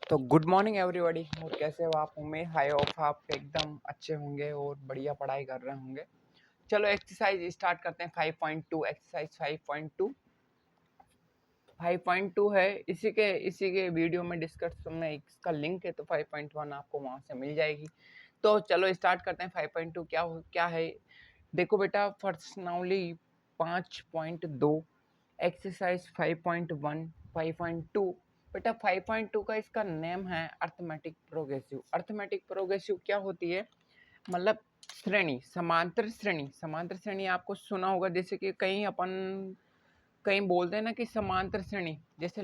तो good morning everybody. और कैसे हो आप? उम्मीद हाई ऑफ आप एकदम अच्छे होंगे और बढ़िया पढ़ाई कर रहे होंगे। चलो एक्सरसाइज स्टार्ट करते हैं। 5.2 एक्सरसाइज 5.2 है। इसी के वीडियो में डिस्कस में इसका लिंक है, तो 5.1 आपको वहां से मिल जाएगी। तो चलो स्टार्ट करते हैं। 5.2 क्या है देखो बेटा। पर्सनली 5.2 एक्सरसाइज 5.1 5.2 बेटा। 5.2 का इसका नेम है अर्थमेटिक प्रोग्रेसिव। अर्थमेटिक प्रोग्रेसिव क्या होती है? मतलब श्रेणी, समांतर श्रेणी। समांतर श्रेणी आपको सुना होगा, जैसे कि कहीं बोलते हैं ना कि समांतर श्रेणी, जैसे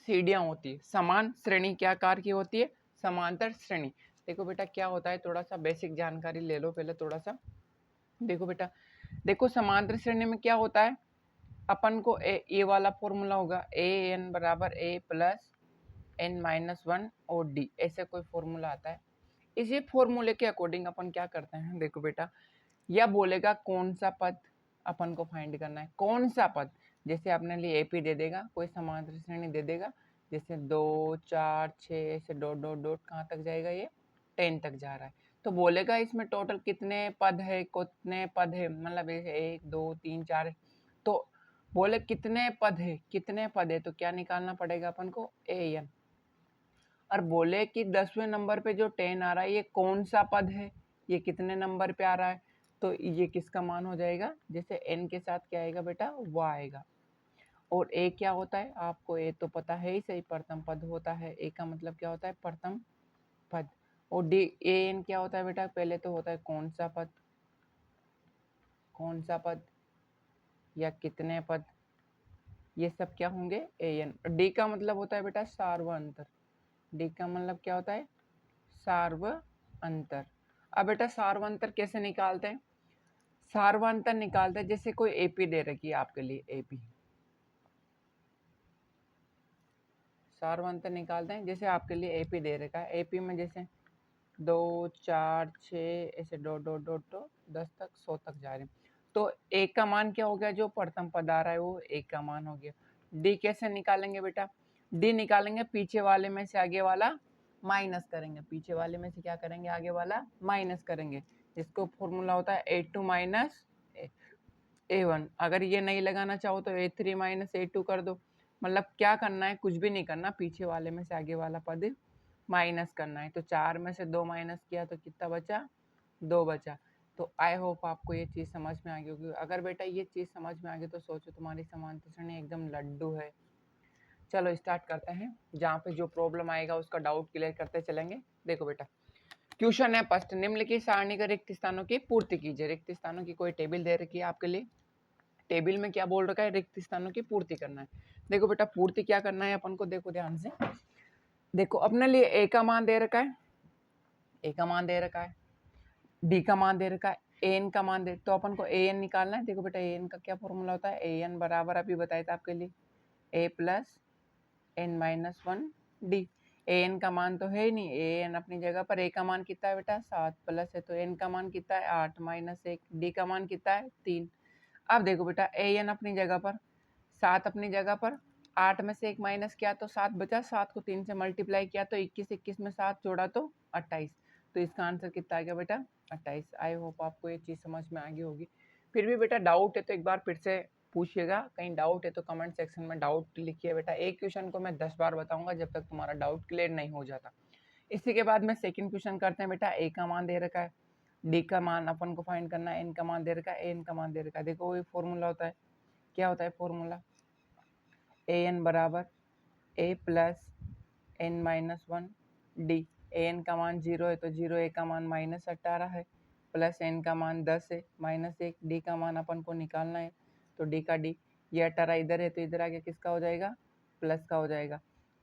सीढ़ियां होती है। समान श्रेणी क्या आकार की होती है? समांतर श्रेणी। देखो बेटा क्या होता है, थोड़ा सा बेसिक जानकारी ले लो पहले थोड़ा सा। देखो बेटा, देखो समांतर श्रेणी में क्या होता है, अपन को ए वाला फॉर्मूला होगा, ए एन बराबर a plus n minus one और डी, ऐसे कोई फॉर्मूला आता है। इसी फॉर्मूले के अकॉर्डिंग अपन क्या करते हैं, देखो बेटा, यह बोलेगा कौन सा पद अपन को फाइंड करना है। कौन सा पद, जैसे अपने लिए एपी दे देगा, कोई समांतर श्रेणी दे देगा, जैसे 2 4 6 ऐसे डॉट डॉट डॉट कहाँ तक जाएगा, ये 10 तक जा रहा है। तो बोलेगा इसमें टोटल कितने पद है, मतलब 1 2 3 4। तो बोले कितने पद है, तो क्या निकालना पड़ेगा अपन को, ए एन। और बोले कि 10वें नंबर पे जो 10 आ रहा है, ये कौन सा पद है, ये कितने नंबर पे आ रहा है, तो ये किसका मान हो जाएगा। जैसे एन के साथ क्या आएगा बेटा, वो आएगा। और ए क्या होता है आपको, ए तो पता है ही सही, प्रथम पद होता है। ए का मतलब क्या होता है, प्रथम पद। और डी ए एन क्या होता है बेटा, पहले तो होता है कौन सा पद, या कितने पद, ये सब क्या होंगे, ए एन। डी का मतलब होता है बेटा सार्व अंतर। डी का मतलब क्या होता है, सार्व अंतर। अब बेटा सार्व अंतर कैसे निकालते हैं? सार्व अंतर निकालते हैं, जैसे कोई एपी दे रखी है आपके लिए, एपी सार्व अंतर निकालते हैं। जैसे आपके लिए एपी दे रखा है, एपी में जैसे 2 4 6 ऐसे डॉट डॉट डॉट डॉट 10 तक 100 तक जा रहे हैं। तो ए का मान क्या हो गया, जो प्रथम पद आ रहा है वो ए का मान हो गया। डी कैसे निकालेंगे बेटा, डी निकालेंगे पीछे वाले में से आगे वाला माइनस करेंगे। पीछे वाले में से क्या करेंगे, आगे वाला माइनस करेंगे, जिसको फॉर्मूला होता है A2 माइनस A1। अगर ये नहीं लगाना चाहो तो A3 माइनस A2 कर दो। मतलब क्या करना है, कुछ भी नहीं करना, पीछे वाले में से आगे वाला पद माइनस करना है। तो 4 में से 2 माइनस किया तो कितना बचा, 2 बचा। तो आई होप आपको ये चीज़ समझ में आ गई होगी। अगर बेटा ये चीज़ समझ में आ गई तो सोचो तुम्हारी समांतर श्रेणी एकदम लड्डू है। चलो स्टार्ट करते हैं। जहाँ पे जो प्रॉब्लम आएगा उसका डाउट क्लियर करते चलेंगे। देखो बेटा, क्वेश्चन है फर्स्ट, निम्नलिखित सारणी का रिक्त स्थानों की पूर्ति कीजिए। रिक्त स्थानों की कोई टेबल दे रखी है आपके लिए। टेबल में क्या बोल रखा है, रिक्त स्थानों की पूर्ति करना है। देखो बेटा पूर्ति क्या करना है अपन को, देखो ध्यान से। देखो अपने लिए ए का मान दे रखा है, ए का मान दे रखा है, डी का मान दे रखा है, ए एन का मान दे, तो अपन को ए एन निकालना है। देखो बेटा ए एन का क्या फॉर्मूला होता है, ए एन बराबर अभी बताया था आपके लिए a plus n minus one d. A n का मान तो है ही नहीं, ए एन अपनी जगह पर। ए का मान कितना है बेटा, 7 प्लस है, तो एन का मान कितना है, 8 माइनस 1। डी का मान कितना है, 3। अब देखो बेटा ए एन अपनी जगह पर, 7 अपनी जगह पर, 8 में से 1 माइनस किया तो 7 बचा, 7 को 3 से मल्टीप्लाई किया तो 21, 21 में 7 जोड़ा तो 28। तो इसका आंसर कितना आ गया बेटा, 28। आई होप आपको ये चीज़ समझ में आ गई होगी। फिर भी बेटा डाउट है तो एक बार फिर से पूछिएगा, कहीं डाउट है तो कमेंट सेक्शन में डाउट लिखिए बेटा। एक क्वेश्चन को मैं 10 बार बताऊंगा जब तक तुम्हारा डाउट क्लियर नहीं हो जाता। इसी के बाद में सेकंड क्वेश्चन करते हैं बेटा। ए का मान दे रखा है, डी का मान अपन को फाइंड करना है, एन का मान दे रखा है, एन का मान दे रखा है। देखो वही फॉर्मूला होता है, क्या होता है फॉर्मूला, ए एन बराबर a plus n minus one d. A n का मान 0 है तो 0, ए का मान -18 है, प्लस एन का मान 10 है, -1। डी का मान अपन को निकालना है, तो डी का डी, ये 18 इधर है तो इधर आगे किसका हो जाएगा, प्लस का हो जाएगा।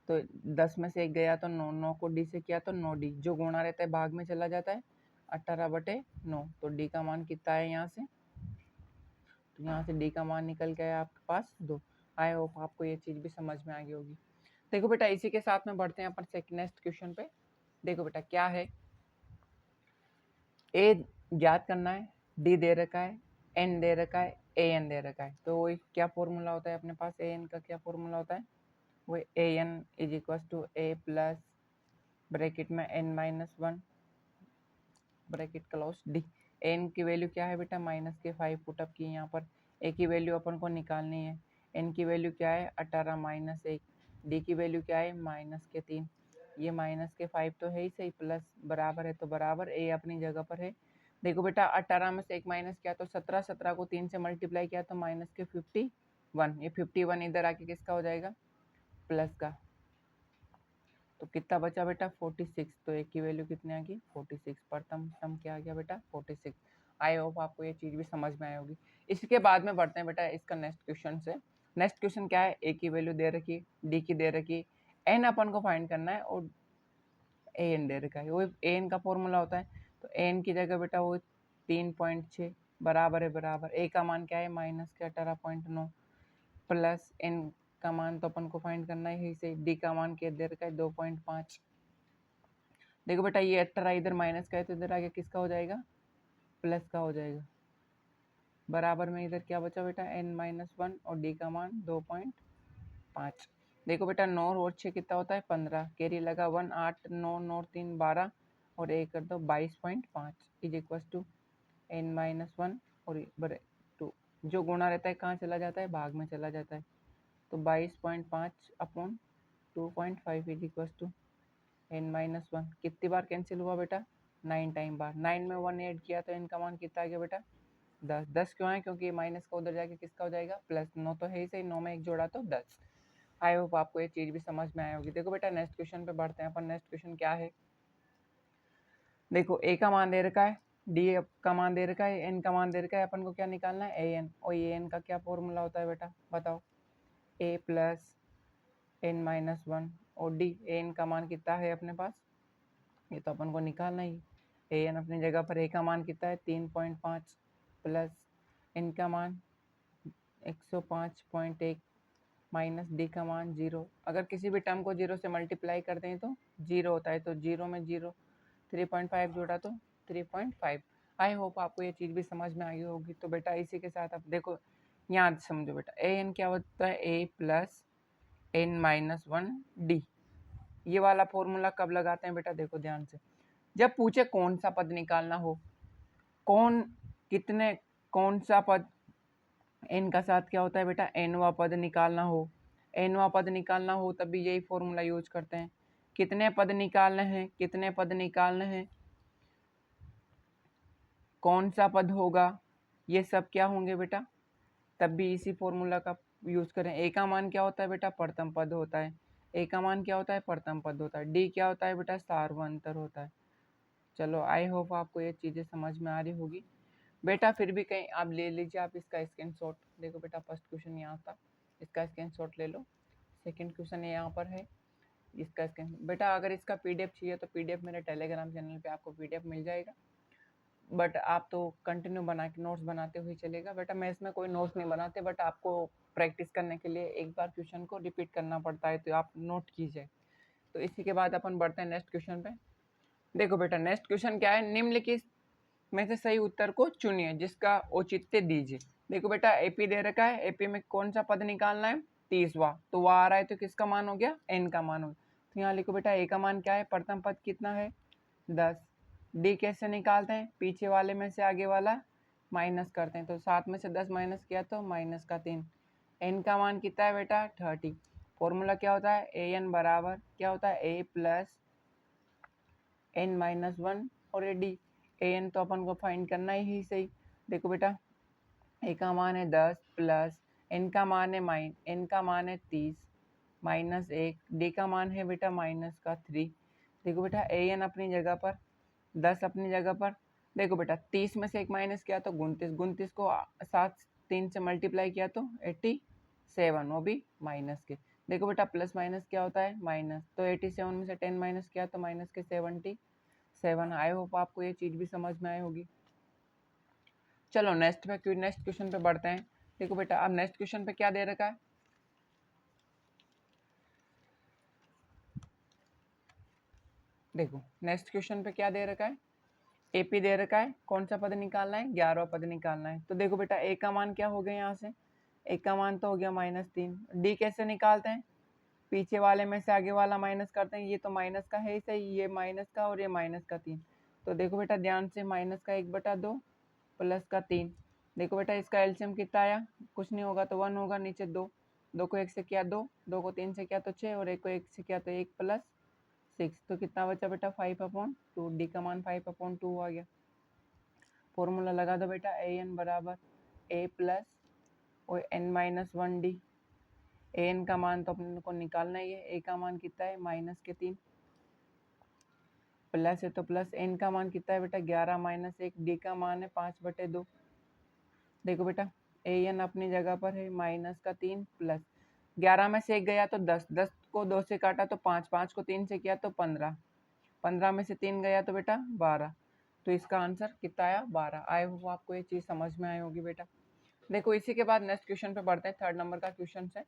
तो 10 में से 1 गया तो 9, 9 को डी से किया तो 9 डी, जो गुणा रहता है भाग में चला जाता है, 18/9। तो डी का मान कितना है यहाँ से, तो यहाँ से डी का मान निकल के आया आपके पास 2। आई होप आपको ये चीज़ भी समझ में आ गई होगी। देखो बेटा इसी के साथ में बढ़ते हैं अपन नेक्स्ट क्वेश्चन पे। देखो बेटा क्या है, ए ज्ञात करना है, डी दे रखा है, एन दे रखा है, ए एन दे रखा है। तो क्या फॉर्मूला होता है अपने पास, ए एन का क्या फॉर्मूला होता है, वो a n is equal to a plus bracket में n minus one bracket close d. N की वैल्यू क्या है बेटा, माइनस के 5 पुटअप की यहाँ पर। ए की वैल्यू अपन को निकालनी है। एन की वैल्यू क्या है 18 माइनस 1, डी की वैल्यू क्या है माइनस के 3, ये माइनस के 5 तो है ही सही, प्लस बराबर है तो बराबर, ए अपनी जगह पर है। देखो बेटा 18 में से 1 माइनस किया तो 17, 17 को 3 से मल्टीप्लाई किया तो माइनस के 51, ये 51 इधर आके किसका हो जाएगा, प्लस का। तो कितना बचा बेटा 46, तो एक की वैल्यू कितनी आ गई 46, प्रथम सम क्या आ गया बेटा 46। आई होप आपको ये चीज़ भी समझ में आई होगी। इसके बाद में बढ़ते हैं बेटा इसका नेक्स्ट क्वेश्चन से। नेक्स्ट क्वेश्चन क्या है, ए की वैल्यू दे रखी, डी की दे रखी, एन अपन को फाइंड करना है और ए एन दे रखा है। वो ए एन का फॉर्मूला होता है, तो ए एन की जगह बेटा वो 3.6 बराबर है बराबर, ए का मान क्या है माइनस के 18.9 प्लस एन का मान तो अपन को फाइंड करना है, से डी का मान क्या दे रखा है 2.5। देखो बेटा ये 18 इधर माइनस का है तो इधर आगे किसका हो जाएगा, प्लस का हो जाएगा। बराबर में इधर क्या बचा बेटा n माइनस वन और डी का मान 2.5। देखो बेटा 9 और 6 कितना होता है 15, कैरी लगा 1, 8 9 9 3 12 और एक कर दो 22.5 is equal to n minus one और बड़े 2, जो गुणा रहता है कहाँ चला जाता है, भाग में चला जाता है। तो 22.5 upon 2.5 is equal to n minus one. कितनी बार कैंसिल हुआ बेटा, 9 टाइम बार। 9 में 1 ऐड किया तो n का मान कितना आ गया बेटा 10। 10 क्यों है, क्योंकि माइनस का उधर जाके किसका हो जाएगा प्लस। 9 तो है ही सही, 9 में 1 जोड़ा तो 10। आई होप आपको ये चीज़ भी समझ में आई होगी। देखो बेटा नेक्स्ट क्वेश्चन पे बढ़ते हैं अपन। नेक्स्ट क्वेश्चन क्या है, देखो ए का मान दे रखा है, डी का मान दे रखा है, एन का मान दे रखा है। अपन को क्या निकालना है ए एन, और ए एन का क्या फॉर्मूला होता है बेटा बताओ, ए प्लस एन माइनस वन और डी। ए एन का मान कितना है अपने पास, ये तो अपन को निकालना ही। ए एन अपनी जगह पर, ए का मान कितना है 3.5 प्लस एन का मान 105.1 माइनस डी का मान 0। अगर किसी भी टर्म को 0 से मल्टीप्लाई करते हैं तो 0 होता है, तो 0 में 0 3.5 जोड़ा तो 3.5। आई होप आपको ये चीज़ भी समझ में आई होगी। तो बेटा इसी के साथ आप देखो यहाँ समझो बेटा, ए एन क्या होता है a plus n minus one d. ये वाला फॉर्मूला कब लगाते हैं बेटा, देखो ध्यान से, जब पूछे कौन सा पद निकालना हो, कौन कितने कौन सा पद, एन का साथ क्या होता है बेटा एनवा पद निकालना हो, एनवा पद निकालना हो तब भी यही फॉर्मूला यूज करते हैं। कितने पद निकालने हैं, कितने पद निकालने हैं, कौन सा पद होगा, ये सब क्या होंगे बेटा, तब भी इसी फॉर्मूला का यूज करें। ए का मान क्या होता है बेटा प्रथम पद होता है, ए का मान क्या होता है प्रथम पद होता है, डी क्या होता है बेटा सार्वंतर होता है। चलो आई होप आपको ये चीज़ें समझ में आ रही होगी। बेटा फिर भी कहीं आप ले लीजिए आप इसका स्क्रीनशॉट। देखो बेटा फर्स्ट क्वेश्चन यहाँ था, इसका स्क्रीनशॉट ले लो। सेकंड क्वेश्चन यहाँ पर है, इसका स्क्रीन। बेटा अगर इसका पीडीएफ चाहिए तो पीडीएफ मेरे टेलीग्राम चैनल पे आपको पीडीएफ मिल जाएगा, बट आप तो कंटिन्यू बना के नोट्स बनाते हुए चलेगा। बेटा मैं इसमें कोई नोट्स नहीं बनाते, बट आपको प्रैक्टिस करने के लिए एक बार क्वेश्चन को रिपीट करना पड़ता है, तो आप नोट कीजिए। तो इसी के बाद अपन बढ़ते हैं नेक्स्ट क्वेश्चन पे। देखो बेटा नेक्स्ट क्वेश्चन क्या है, निम्नलिखित में से सही उत्तर को चुनिए जिसका औचित्य दीजिए। देखो बेटा एपी दे रखा है, एपी में कौन सा पद निकालना है 30वां, तो वह आ रहा है तो किसका मान हो गया एन का मान हो गया। तो यहाँ लिखो बेटा ए का मान क्या है, प्रथम पद कितना है 10। डी कैसे निकालते हैं, पीछे वाले में से आगे वाला माइनस करते हैं, तो 7 में से 10 माइनस किया तो माइनस का 3। एन का मान कितना है बेटा 30। फॉर्मूला क्या होता है ए एन बराबर क्या होता है a plus n minus one और ए डी। ए एन तो अपन को फाइंड करना ही सही। देखो बेटा ए का मान है 10 प्लस एन का मान है 30 माइनस 1, डी का मान है बेटा माइनस का 3। देखो बेटा ए एन अपनी जगह पर, 10 अपनी जगह पर। देखो बेटा 30 में से 1 माइनस किया तो 29, 29 को 7 3 से मल्टीप्लाई किया तो 87, वो भी माइनस के। देखो बेटा प्लस माइनस क्या होता है माइनस, तो 87 में से 10 माइनस किया तो माइनस के 77। आई होप आपको ये चीज़ भी समझ में आई होगी। चलो नेक्स्ट क्वेश्चन पे बढ़ते हैं। देखो बेटा अब नेक्स्ट क्वेश्चन पे क्या दे रखा है, देखो नेक्स्ट क्वेश्चन पे क्या दे रखा है, एपी दे रखा है, कौन सा पद निकालना है 11वां पद निकालना है। तो देखो बेटा ए का मान क्या हो गया, यहाँ से ए का मान तो हो गया -3। डी कैसे निकालते हैं, पीछे वाले में से आगे वाला माइनस करते हैं, ये तो माइनस का है ही सही, ये माइनस का और ये माइनस का 3। तो देखो बेटा ध्यान से, माइनस का 1/2 प्लस का 3। देखो बेटा इसका एलसीएम कितना आया, कुछ नहीं होगा तो 1 होगा, नीचे 2, 2 को 1 से किया 2, 2 को 3 से किया तो 6 और 1 को 1 से किया तो 1 प्लस 6। तो कितना बचा बेटा 5/2, डी का मान 5/2 आ गया। फॉर्मूला लगा दो बेटा, ए एन बराबर ए प्लस और n-1d। ए एन का मान तो अपने को निकालना ही है, ए का मान कितना है -3, प्लस है तो प्लस, एन का मान कितना है बेटा 11 - 1, डी का मान है 5/2। देखो बेटा ए एन अपनी जगह पर है -3 प्लस 11 में से 1 गया तो 10, 10 को 2 से काटा तो 5, 5 को 3 से किया तो 15, 15 में से 3 गया तो बेटा 12। तो इसका आंसर कितना आया 12। आई होप आपको ये चीज़ समझ में आई होगी बेटा। देखो इसी के बाद नेक्स्ट क्वेश्चन पे बढ़ते हैं, 3rd नंबर का क्वेश्चन है।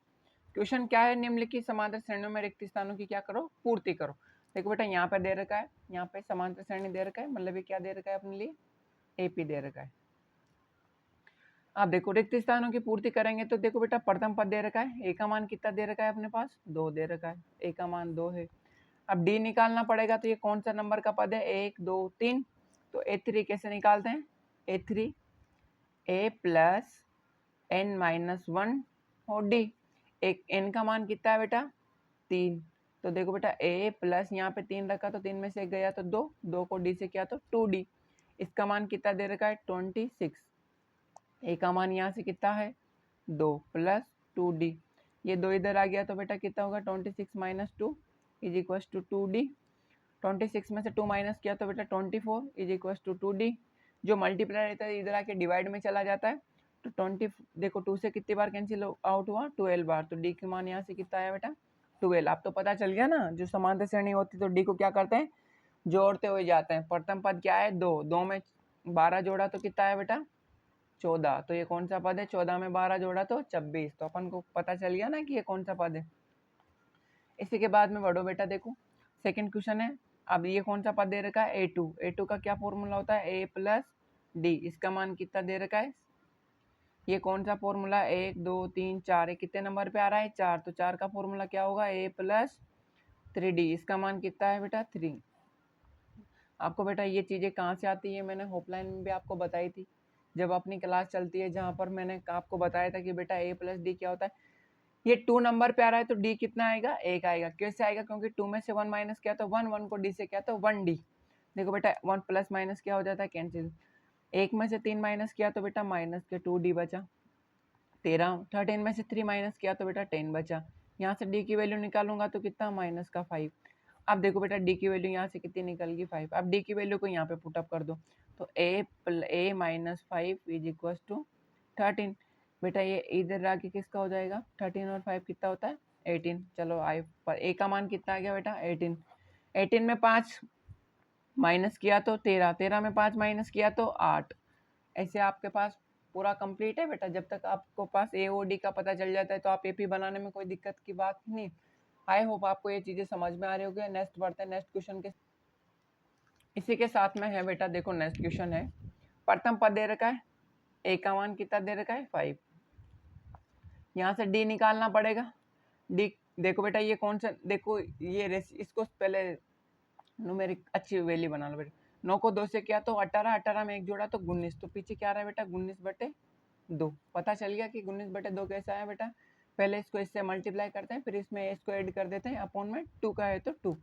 क्वेश्चन क्या है, निम्नलिखित समांतर श्रेणियों में रिक्त स्थानों की क्या करो, पूर्ति करो। देखो बेटा यहाँ पे दे रखा है, यहाँ पे समांतर श्रेणी दे रखा है, मतलब ये क्या दे रखा है अपने लिए, एपी दे रखा है। अब देखो रिक्त स्थानों की पूर्ति करेंगे तो देखो बेटा प्रथम पद दे रखा है, ए का मान कितना दे रखा है अपने पास 2 दे रखा है, ए का मान 2 है। अब डी निकालना पड़ेगा, तो ये कौन सा नंबर का पद है, 1 2 3। तो A3 कैसे निकालते हैं, A3 A प्लस n-1 और डी, एक n का मान कितना है बेटा 3। तो देखो बेटा a प्लस यहाँ पे 3 रखा तो 3 में से 1 गया तो 2, 2 को d से किया तो 2d। इसका मान कितना दे रखा है 26। a का मान यहाँ से कितना है 2 प्लस 2d, ये 2 इधर आ गया तो बेटा कितना होगा 26 - 2 इज इक्वल टू 2d। 26 में से 2 माइनस किया तो बेटा 24 इज इक्वल टू 2d। जो मल्टीप्लाई रहता है इधर आके डिवाइड में चला जाता है, तो 20 देखो 2 से कितनी बार कैंसिल आउट हुआ 12 बार। तो डी के मान यहाँ से कितना आया बेटा 12। आप तो पता चल गया ना, जो समांतर श्रेणी होती है तो डी को क्या करते हैं जोड़ते हुए जाते हैं। प्रथम पद क्या है 2, 2 में 12 जोड़ा तो कितना है बेटा 14। तो ये कौन सा पद है, 14 में 12 जोड़ा तो 26। तो अपन को पता चल गया ना कि ये कौन सा पद है। इसी के बाद में बढ़ो बेटा, देखो सेकंड क्वेश्चन है। अब ये कौन सा पद दे रखा है A2, A2 का क्या फॉर्मूला होता है a प्लस डी। इसका मान कितना दे रखा है, ये कौन सा फॉर्मूला 1 2 3 4, कितने नंबर पे आ रहा है 4। तो 4 का फॉर्मूला क्या होगा a प्लस 3d। इसका मान कितना है बेटा 3। आपको बेटा ये चीज़ें कहाँ से आती है, मैंने ऑफलाइन में भी आपको बताई थी जब अपनी क्लास चलती है, जहाँ पर मैंने आपको बताया था कि बेटा a प्लस डी क्या होता है। ये 2 नंबर पे आ रहा है तो d कितना आएगा 1 आएगा। कैसे आएगा, क्योंकि 2 में से 1 माइनस किया तो 1, 1 को d से किया तो 1d। देखो बेटा 1 प्लस माइनस क्या हो जाता है कैंसिल। 1 में से 3 माइनस किया तो बेटा माइनस के 2d बचा। 13 में से 3 माइनस किया तो बेटा 10 बचा। यहाँ से d की वैल्यू निकालूंगा तो कितना -5। अब देखो बेटा d की वैल्यू यहाँ से कितनी निकल गई 5। अब d की वैल्यू को यहाँ पे पुटअप कर दो, तो a - 5 इज इक्वल टू 13। बेटा ये इधर आके किसका हो जाएगा 13 और 5 कितना होता है 18। चलो आई पर a का मान कितना आ गया बेटा 18। 18 में 5 माइनस किया तो 13, 13 में 5 माइनस किया तो 8। ऐसे आपके पास पूरा कंप्लीट है बेटा। जब तक आपको पास ए ओ डी का पता चल जाता है तो आप एपी बनाने में कोई दिक्कत की बात नहीं। आई होप आपको ये चीज़ें समझ में आ रही होगी। नेक्स्ट बढ़ते हैं नेक्स्ट क्वेश्चन के, इसी के साथ में है बेटा। देखो नेक्स्ट क्वेश्चन है, प्रथम पद दे रखा है, ए का मान कितना दे रखा है 5। यहाँ से डी निकालना पड़ेगा। डी देखो बेटा ये कौन सा, देखो ये इसको पहले न्यूमेरिक अच्छी वैल्यू बना लो बेटा। 9 को 2 से किया तो 18, 18 में 1 जोड़ा तो 19। तो पीछे क्या रहा है बेटा 19/2। पता चल गया कि 19/2 कैसा है बेटा। पहले इसको इससे मल्टीप्लाई करते हैं, फिर इसमें इसको ऐड कर देते हैं, अपॉन में 2 का है तो 2।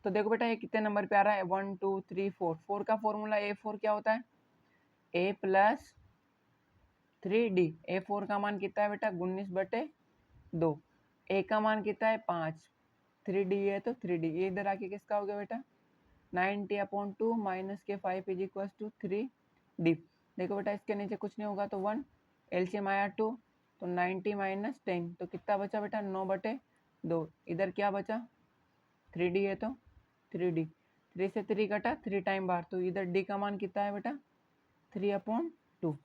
तो देखो बेटा ये कितने नंबर पे आ रहा है 1 2 3 4। 4 का फॉर्मूला A4 क्या होता है a प्लस 3d। A4 का मान कितना है बेटा 19/2। a का मान कितना है 5, 3d है तो 3d। ये इधर आके किसका हो गया बेटा 90/2 माइनस के 5 इज इक्वल टू 3d। देखो बेटा इसके नीचे कुछ नहीं होगा तो 1, एलसीएम आया 2, तो 90 - 10 तो कितना बचा बेटा 9/2। इधर क्या बचा 3d है तो 3d, 3 से 3 कटा 3 टाइम बार, तो इधर d का मान कितना है बेटा 3/2।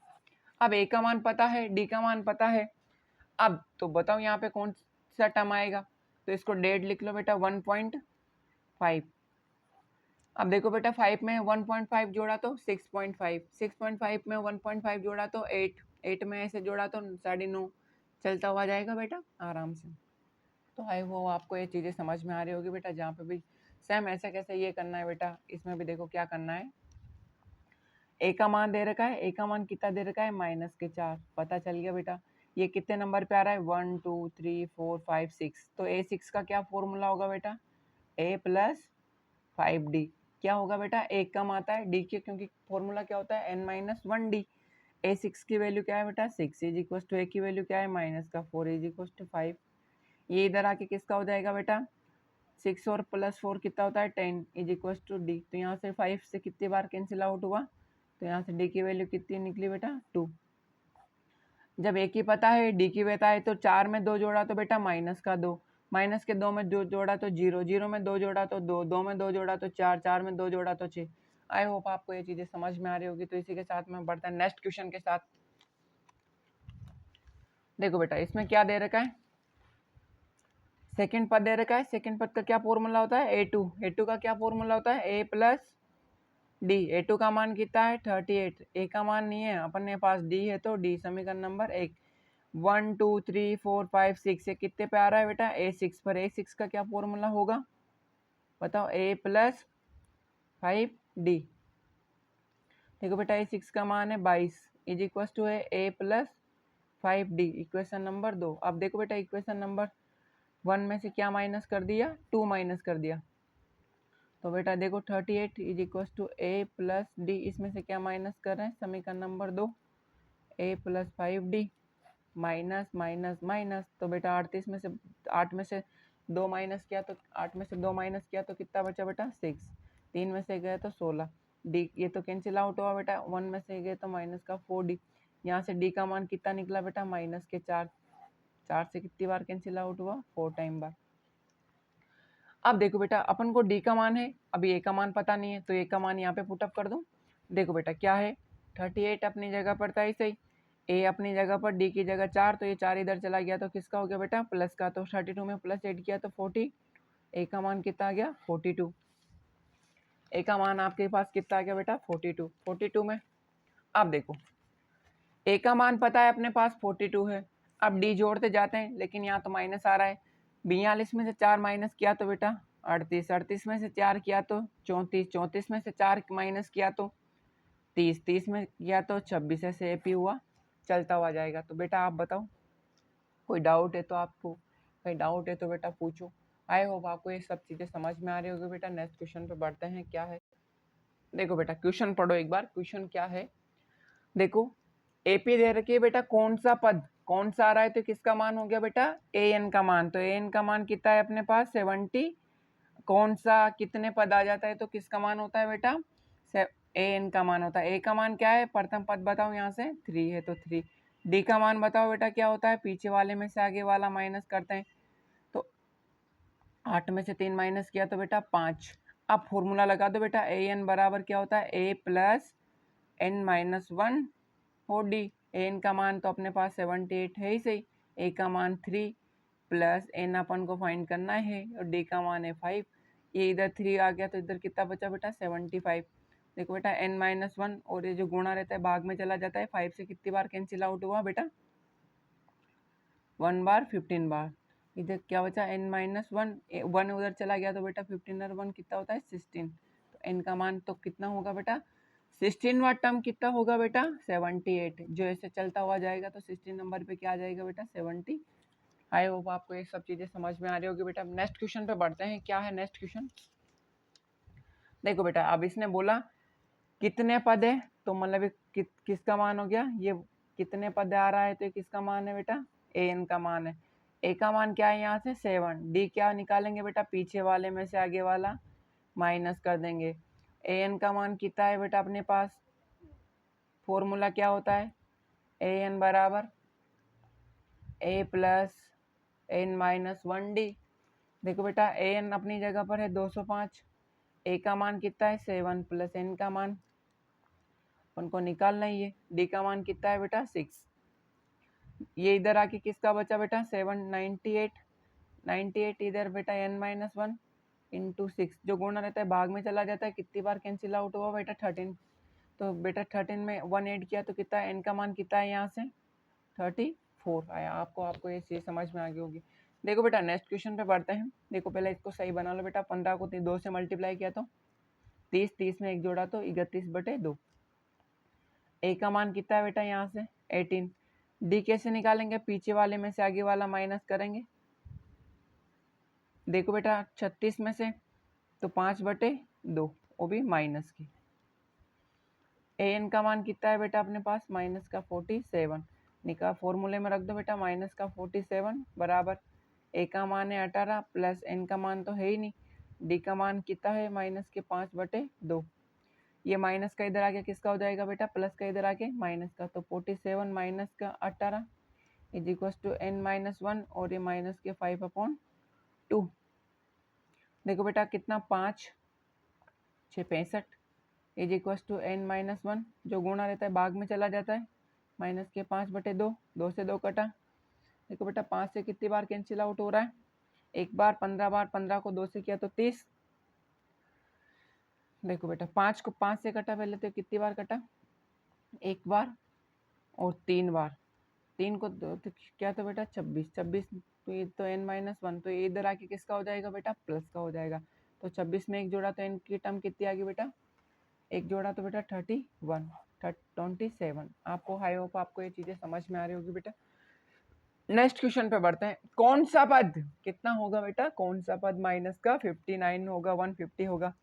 अब a का मान पता है, d का मान पता है। अब तो बताओ यहाँ पे कौन सा टर्म आएगा, तो इसको डेढ़ लिख लो बेटा 1.5। अब देखो बेटा 5 में 1.5 जोड़ा तो 6.5, 6.5 में 1.5 जोड़ा तो 8, 8 में ऐसे जोड़ा तो 9.5, चलता हुआ जाएगा बेटा आराम से। तो आई वो आपको ये चीज़ें समझ में आ रही होगी बेटा। जहाँ पे भी सेम ऐसा कैसे ये करना है बेटा, इसमें भी देखो क्या करना है। ए का मान दे रखा है, ए का मान कितना दे रखा है, -4। पता चल गया बेटा। ये कितने नंबर पे आ रहा है, 1 2 3 4 5 6। तो A6 का क्या फॉर्मूला होगा बेटा, A प्लस 5D। क्या होगा बेटा, एक कम आता है D के, क्योंकि फॉर्मूला क्या होता है n-1D। A6 की वैल्यू क्या है बेटा 6 इज इक्वल टू A की वैल्यू क्या है -4 इज इक्वल टू 5। ये इधर आके किसका हो जाएगा बेटा, 6 और +4 कितना होता है 10 इज इक्वल टू D। तो यहाँ से 5 से कितनी बार कैंसिल आउट हुआ, तो यहाँ से D की वैल्यू कितनी निकली बेटा 2। जब एक ही पता है D की पता है तो 4 में 2 जोड़ा तो बेटा -2, माइनस के 2 में 2 जोड़ा तो 0, 0 में 2 जोड़ा तो 2, 2 में 2 जोड़ा तो 4, 4 में 2 जोड़ा तो 6। आई होप आपको ये चीजें समझ में आ रही होगी। तो इसी के साथ में बढ़ता है नेक्स्ट क्वेश्चन के साथ। देखो बेटा इसमें क्या दे रखा है, सेकंड पद दे रखा है। सेकंड पद का क्या फॉर्मूला होता है, A2। A2 का क्या फॉर्मूला होता है, A प्लस D। A2 का मान कितना है 38। A का मान नहीं है अपने पास, D है तो D समीकरण नंबर 1। 1 2 3 4 5 6 ये कितने पे आ रहा है बेटा, A6 पर। A6 का क्या फॉर्मूला होगा बताओ, A प्लस 5D। देखो बेटा A6 का मान है 22 इज इक्वल टू है A plus 5D, equation number 2। अब देखो बेटा इक्वेशन नंबर 1 में से क्या माइनस कर दिया, 2 माइनस कर दिया। तो बेटा देखो 38 is equal to A plus D, इसमें से क्या माइनस कर रहे हैं, समीकरण number 2 A plus 5D minus minus minus. तो बेटा 38 में से 8 में से 2 माइनस किया तो 8 में से 2 माइनस किया तो कितना बचा बेटा 6। 3 में से गए तो 16। डी ये तो कैंसिल आउट हुआ बेटा, 1 में से गए तो माइनस का 4D। यहाँ से डी का मान कितना निकला बेटा -4। 4 से कितनी बार कैंसिल आउट हुआ, 4 टाइम बार। अब देखो बेटा अपन को डी का मान है, अभी ए का मान पता नहीं है, तो ए का मान यहाँ पे पुटअप कर दूं। देखो बेटा क्या है, 38 अपनी जगह पर था ऐसे ही, ए अपनी जगह पर, डी की जगह 4, तो ये 4 इधर चला गया तो किसका हो गया बेटा प्लस का। तो 32 में +8 किया तो 40। ए का मान कितना आ गया 42। ए का मान आपके पास कितना आ गया बेटा 42। 42 में अब देखो ए का मान पता है अपने पास 42 है। अब डी जोड़ते जाते हैं, लेकिन यहाँ तो माइनस आ रहा है। 42 में से 4 माइनस किया तो बेटा 38, 38 में से 4 किया तो 34, 34 में से 4 माइनस किया तो 30, 30 में किया तो 26। ऐसे एपी हुआ, चलता हुआ जाएगा। तो बेटा आप बताओ, कोई डाउट है तो आपको, कोई डाउट है तो बेटा पूछो। आई होप आपको ये सब चीज़ें समझ में आ रही होगी बेटा। नेक्स्ट क्वेश्चन पे बढ़ते हैं, क्या है देखो बेटा, क्वेश्चन पढ़ो एक बार। क्वेश्चन क्या है देखो, एपी दे रखी है बेटा, कौन सा पद कौन सा आ रहा है, तो किसका मान हो गया बेटा ए एन का मान। तो ए एन का मान कितना है अपने पास 70। कौन सा कितने पद आ जाता है तो किसका मान होता है बेटा ए एन का मान होता है। ए का मान क्या है, प्रथम पद बताओ, यहाँ से 3 है तो 3। डी का मान बताओ बेटा क्या होता है, पीछे वाले में से आगे वाला माइनस करते हैं। तो 8 में से 3 माइनस किया तो बेटा 5। अब फॉर्मूला लगा दो बेटा, ए एन बराबर क्या होता है ए प्लस n-1 और डी। एन का मान तो अपने पास 78 है ही सही, ए का मान 3 प्लस एन अपन को फाइंड करना है और डी का मान है 5। ये इधर 3 आ गया तो इधर कितना बचा बेटा 75। देखो बेटा n-1 और ये जो गुणा रहता है भाग में चला जाता है, 5 से कितनी बार कैंसिल आउट हुआ बेटा 1 बार 15 बार। इधर क्या बचा n-1, 1 उधर चला गया तो बेटा 15 और 1 कितना होता है 16। तो एन का मान तो कितना होगा बेटा 16वां टर्म कितना होगा बेटा 78। जो ऐसे चलता हुआ जाएगा तो 16 नंबर पे क्या आ जाएगा बेटा 70। आई होप आपको ये सब चीजें समझ में आ रही होगी बेटा। नेक्स्ट क्वेश्चन पे बढ़ते हैं, क्या है नेक्स्ट क्वेश्चन देखो बेटा। अब इसने बोला कितने पद है, तो मतलब किसका मान हो गया, ये कितने पद आ रहा है तो किसका मान है बेटा ए एन का मान है। ए का मान क्या है यहाँ से 7। डी क्या निकालेंगे बेटा, पीछे वाले में से आगे वाला माइनस कर देंगे। ए एन का मान कितना है बेटा अपने पास, फॉर्मूला क्या होता है ए एन बराबर ए प्लस n-1D। देखो बेटा ए एन अपनी जगह पर है 205। ए का मान कितना है 7 प्लस एन का मान उनको निकालना ही है। डी का मान कितना है बेटा 6। ये इधर आके किसका बचा बेटा 7, 98। 98 इधर बेटा n-1 इंटू 6, जो गुणा रहता है भाग में चला जाता है, कितनी बार कैंसिल आउट हुआ बेटा 13। तो बेटा 13 में 1 ऐड किया तो कितना एन का मान कितना है यहाँ से 34 आया। आपको ये चीज़ समझ में आ गई होगी। देखो बेटा नेक्स्ट क्वेश्चन पे बढ़ते हैं। देखो पहले इसको सही बना लो बेटा। 15 को 2 से मल्टीप्लाई किया तो 30, 30 में 1 जोड़ा तो 31/2। ए का मान कितना है बेटा यहाँ से 18। डी कैसे निकालेंगे, पीछे वाले में से आगे वाला माइनस करेंगे। देखो बेटा 36 में से तो 5/2, वो भी माइनस की। ए एन का मान कितना है बेटा अपने पास माइनस का 47। निकाल फॉर्मूले में रख दो बेटा, माइनस का 47 बराबर ए का मान है 18 प्लस एन का मान तो है ही नहीं, डी का मान कितना है माइनस के 5/2। ये माइनस का इधर आके किसका हो जाएगा बेटा, प्लस का इधर आके माइनस का। तो 47 माइनस का 18 इज इक्वल टू n-1 और ये माइनस के 5/2। देखो बेटा कितना 5 6 65 इज इक्वल टू n-1, जो गुणा रहता है भाग में चला जाता है, माइनस के 5/2, 2 से 2 कटा। देखो बेटा 5 से कितनी बार कैंसिल आउट हो रहा है, एक बार, 15 बार, 15 को 2 से किया तो 30। देखो बेटा 5 को 5 से कटा पहले तो कितनी बार कटा, एक बार और 3 बार, 3 को 2 तो क्या तो बेटा 26, 26 तो ये तो n-1, तो ये इधर आके किसका हो जाएगा बेटा प्लस का हो जाएगा। तो 26 में एक जोड़ा तो n की टर्म कितनी आ गई बेटा, एक जोड़ा तो बेटा 27। आपको हाई होप आपको ये चीजें समझ में आ रही होगी बेटा। नेक्स्ट क्वेश्चन पे बढ़ते हैं। कौन सा पद कितना होगा बेटा, कौन सा पद माइनस का 59 होगा, 150 होगा।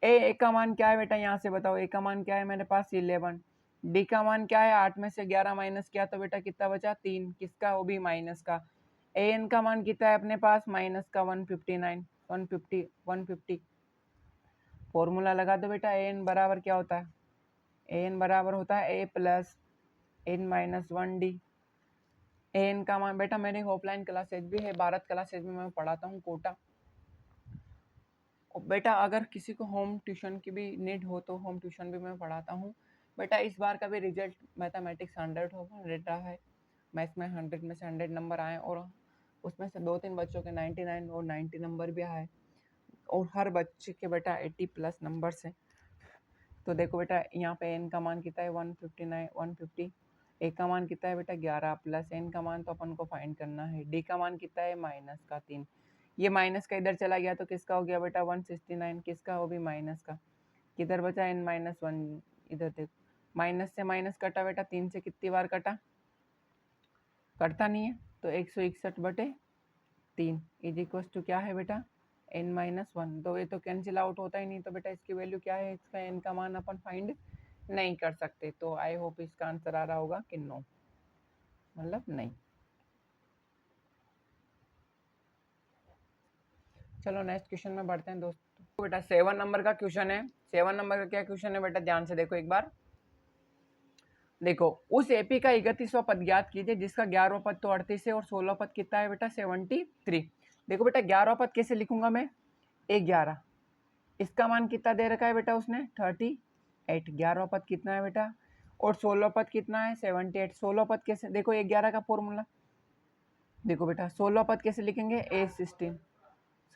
ए का मान क्या है बेटा यहाँ से बताओ, ए का मान क्या है मेरे पास 11। डी का मान क्या है, 8 में से 11 माइनस किया तो बेटा कितना बचा 3, किसका, वो भी माइनस का। ए एन का मान कितना है अपने पास माइनस का 159, 150। फॉर्मूला लगा दो बेटा, ए एन बराबर क्या होता है, ए एन बराबर होता है a plus n-1 D. A n का मान बेटा मेरे ऑफलाइन क्लासेज भी है, भारत क्लासेज में मैं पढ़ाता हूँ कोटा। बेटा अगर किसी को होम ट्यूशन की भी नीड हो तो होम ट्यूशन भी मैं पढ़ाता हूँ। बेटा इस बार का भी रिजल्ट मैथमेटिक्स 100 होगा, रेट रहा है। मैथ्स में 100 में से 100 नंबर आए और उसमें से 2-3 बच्चों के 99 और 90 नंबर भी आए और हर बच्चे के बेटा 80+ नंबर से। तो देखो बेटा यहाँ पे एन का मान कितना है 159, 150। ए का मान कितना है बेटा 11 प्लस एन का मान तो अपन को फाइंड करना है। डी का मान कितना है माइनस का 3। ये माइनस का इधर चला गया तो किसका हो गया बेटा 169, किसका, वो भी माइनस का। किधर बचा n-1, इधर देखो माइनस से माइनस कटा बेटा, 3 से कितनी बार कटा, कटता नहीं है, तो 161/3 इज इक्वल टू क्या है बेटा n-1। तो ये तो कैंसिल आउट होता ही नहीं, तो बेटा इसकी वैल्यू क्या है, इसका n का मान अपन फाइंड नहीं कर सकते। तो आई होप इसका आंसर आ रहा होगा कि नो, मतलब नहीं। चलो नेक्स्ट क्वेश्चन में बढ़ते हैं दोस्तों। तो बेटा 7 नंबर का क्वेश्चन है। 7 नंबर का क्या क्वेश्चन है बेटा, ध्यान से देखो एक बार। देखो उस एपी का 31वां पद ज्ञात कीजिए जिसका 11वां पद तो 38 है और 16वां पद कितना है बेटा 73। देखो बेटा 11वां पद कैसे लिखूंगा मैं, 11, इसका मान कितना दे रखा है बेटा उसने 38। 11वां पद कितना है बेटा और 16वां पद कितना है 78। 16वां पद कैसे, देखो 11 का फॉर्मूला देखो बेटा, 16वां पद कैसे लिखेंगे A16,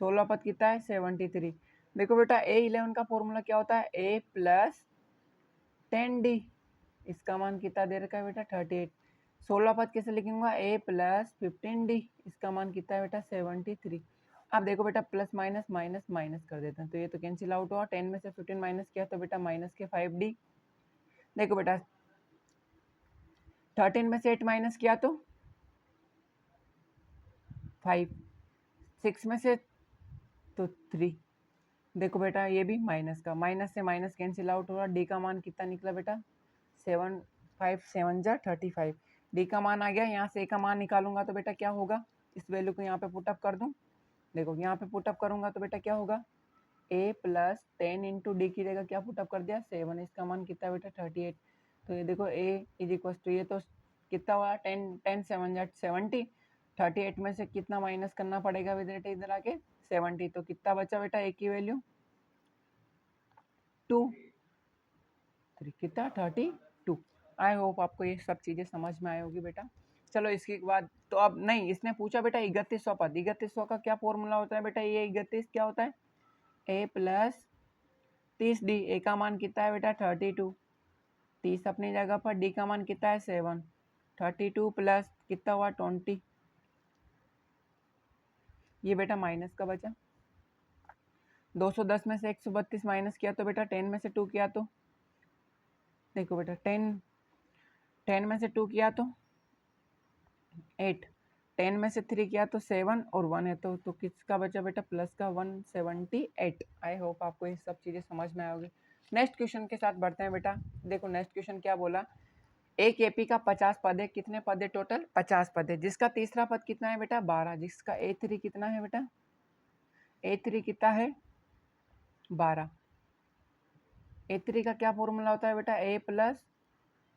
16वां पद कितना है 73। देखो बेटा A11 का फॉर्मूला क्या होता है A प्लस 10D, इसका मान कितना दे रखा है बेटा 38। 16 पद कैसे लिखूंगा A प्लस 15D, इसका मान कितना है बेटा 73। अब देखो बेटा प्लस माइनस माइनस माइनस कर देते हैं तो ये तो कैंसिल आउट हुआ, 10 में से 15 माइनस किया तो बेटा माइनस के 5D। देखो बेटा 13 में से 8 माइनस किया तो 5, 6 में से तो 3। देखो बेटा ये भी माइनस का, माइनस से माइनस कैंसिल आउट हुआ। डी का मान कितना निकला बेटा 7, 5 7 जा 35। डी का मान आ गया, यहाँ से ए का मान निकालूंगा तो बेटा क्या होगा, इस वैल्यू को यहाँ पे पुटअप कर दूं। देखो यहाँ पे पुटअप करूंगा तो बेटा क्या होगा ए प्लस 10 इंटू डी की जगह क्या पुटअप कर दिया 7, इसका मान कितना बेटा 38। तो ये देखो ए इज इक्वल टू ये तो कितना हुआ 10 10 7 जा 70, 38 में से कितना माइनस करना पड़ेगा बेटा इधर आके 70, तो कितना बचा बेटा ए की वैल्यू 2, 3 कितना 32। आई होप आपको ये सब चीजें समझ में आई होगी बेटा। चलो इसके बाद तो अब नहीं, इसने पूछा बेटा 31वां पद, 31वां का क्या फॉर्मूला होता है बेटा, ये 31 क्या होता है ए प्लस 30D। ए का मान कितना है बेटा 32, 30 अपनी जगह पर, डी का मान कितना है 7, 32 प्लस कितना हुआ 20, ये बेटा माइनस का बचा। 210 में से 132 माइनस किया तो बेटा 10 में से 2 किया तो देखो बेटा 10 में से 2 किया तो 8, 10 में से 3 किया तो 7 और 1 है तो किसका बचा बेटा प्लस का 178। आई होप आपको ये सब चीज़ें समझ में आएगी। नेक्स्ट क्वेश्चन के साथ बढ़ते हैं बेटा। देखो नेक्स्ट क्वेश्चन क्या बोला, एक एपी का 50 पद है। कितने पद है टोटल? 50 पद है। जिसका तीसरा पद कितना है बेटा? 12। जिसका A3 कितना है बेटा? A3 कितना है? 12। A3 का क्या फॉर्मूला होता है बेटा? A plus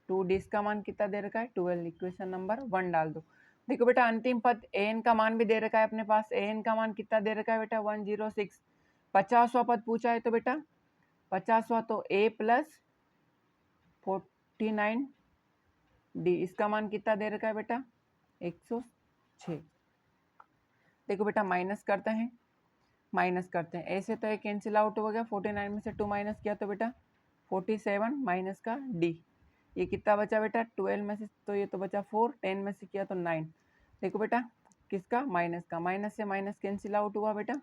2D। इसका मान कितना दे रखा है? 12। इक्वेशन नंबर 1 डाल दो। देखो बेटा अंतिम पद an का मान भी दे रखा है अपने पास। an का मान कितना दे रखा है बेटा? 106। 50वां पद पूछा है तो बेटा 50वां तो a प्लस 49d। इसका मान कितना दे रखा है बेटा? 106। देखो बेटा माइनस करते हैं, ऐसे तो एक कैंसिल आउट हो गया। 49 में से 2 माइनस किया तो बेटा 47 माइनस का d। ये कितना बचा बेटा? 12 में से तो ये तो बचा 4, 10 में से किया तो 9। देखो बेटा किसका? माइनस का। माइनस से माइनस कैंसिल आउट हुआ बेटा,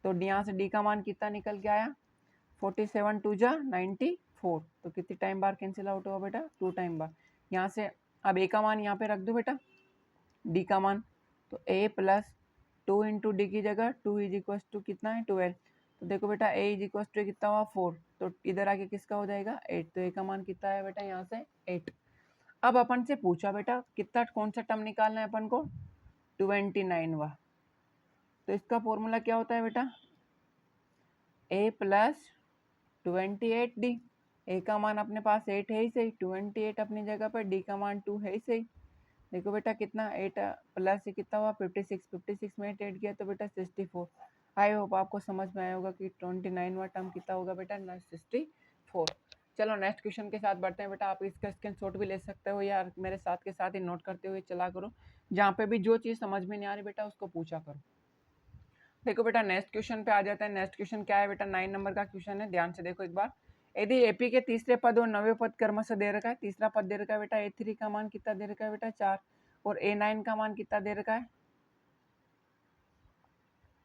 तो यहाँ से d का मान कितना निकल के आया? 47 2 जा 94। तो कितनी टाइम बार कैंसिल आउट हुआ बेटा? 2 टाइम बार। यहाँ से अब a का मान यहाँ पे रख दो बेटा, d का मान, तो a प्लस 2 इंटू डी की जगह 2 इज इक्व टू कितना है? 12। तो देखो बेटा a इज इक्व टू कितना हुआ? 4। तो इधर आके किसका हो जाएगा? 8। तो a का मान कितना है बेटा? यहाँ से 8। अब अपन से पूछा बेटा कितना, कौन सा टर्म निकालना है अपन को? 29वां। तो इसका फॉर्मूला क्या होता है बेटा? a plus 28d। a का मान अपने पास 8 है ही सही, 28 अपनी जगह पर, d का मान 2 है ही सही। देखो बेटा कितना 8 प्लस ये कितना हुआ? 56। 56 में 8 गया तो बेटा 64। आई होप आपको समझ में आया होगा कि 29वां टर्म कितना होगा बेटा? 64। चलो नेक्स्ट क्वेश्चन के साथ बढ़ते हैं बेटा। आप इसका स्क्रीनशॉट भी ले सकते हो या मेरे साथ के साथ ही नोट करते हुए चला करो। जहाँ पे भी जो चीज़ समझ में नहीं आ रही बेटा उसको पूछा करो। देखो बेटा नेक्स्ट क्वेश्चन पे आ जाता है। नेक्स्ट क्वेश्चन क्या है बेटा? 9 नंबर का क्वेश्चन है, ध्यान से देखो एक बार। यदि एपी के तीसरे पद और 9वें पद क्रमशः दे रखा है, तीसरा पद दे रखा है बेटा A3 का मान कितना दे रखा है बेटा? 4, और A9 का मान कितना दे रखा है?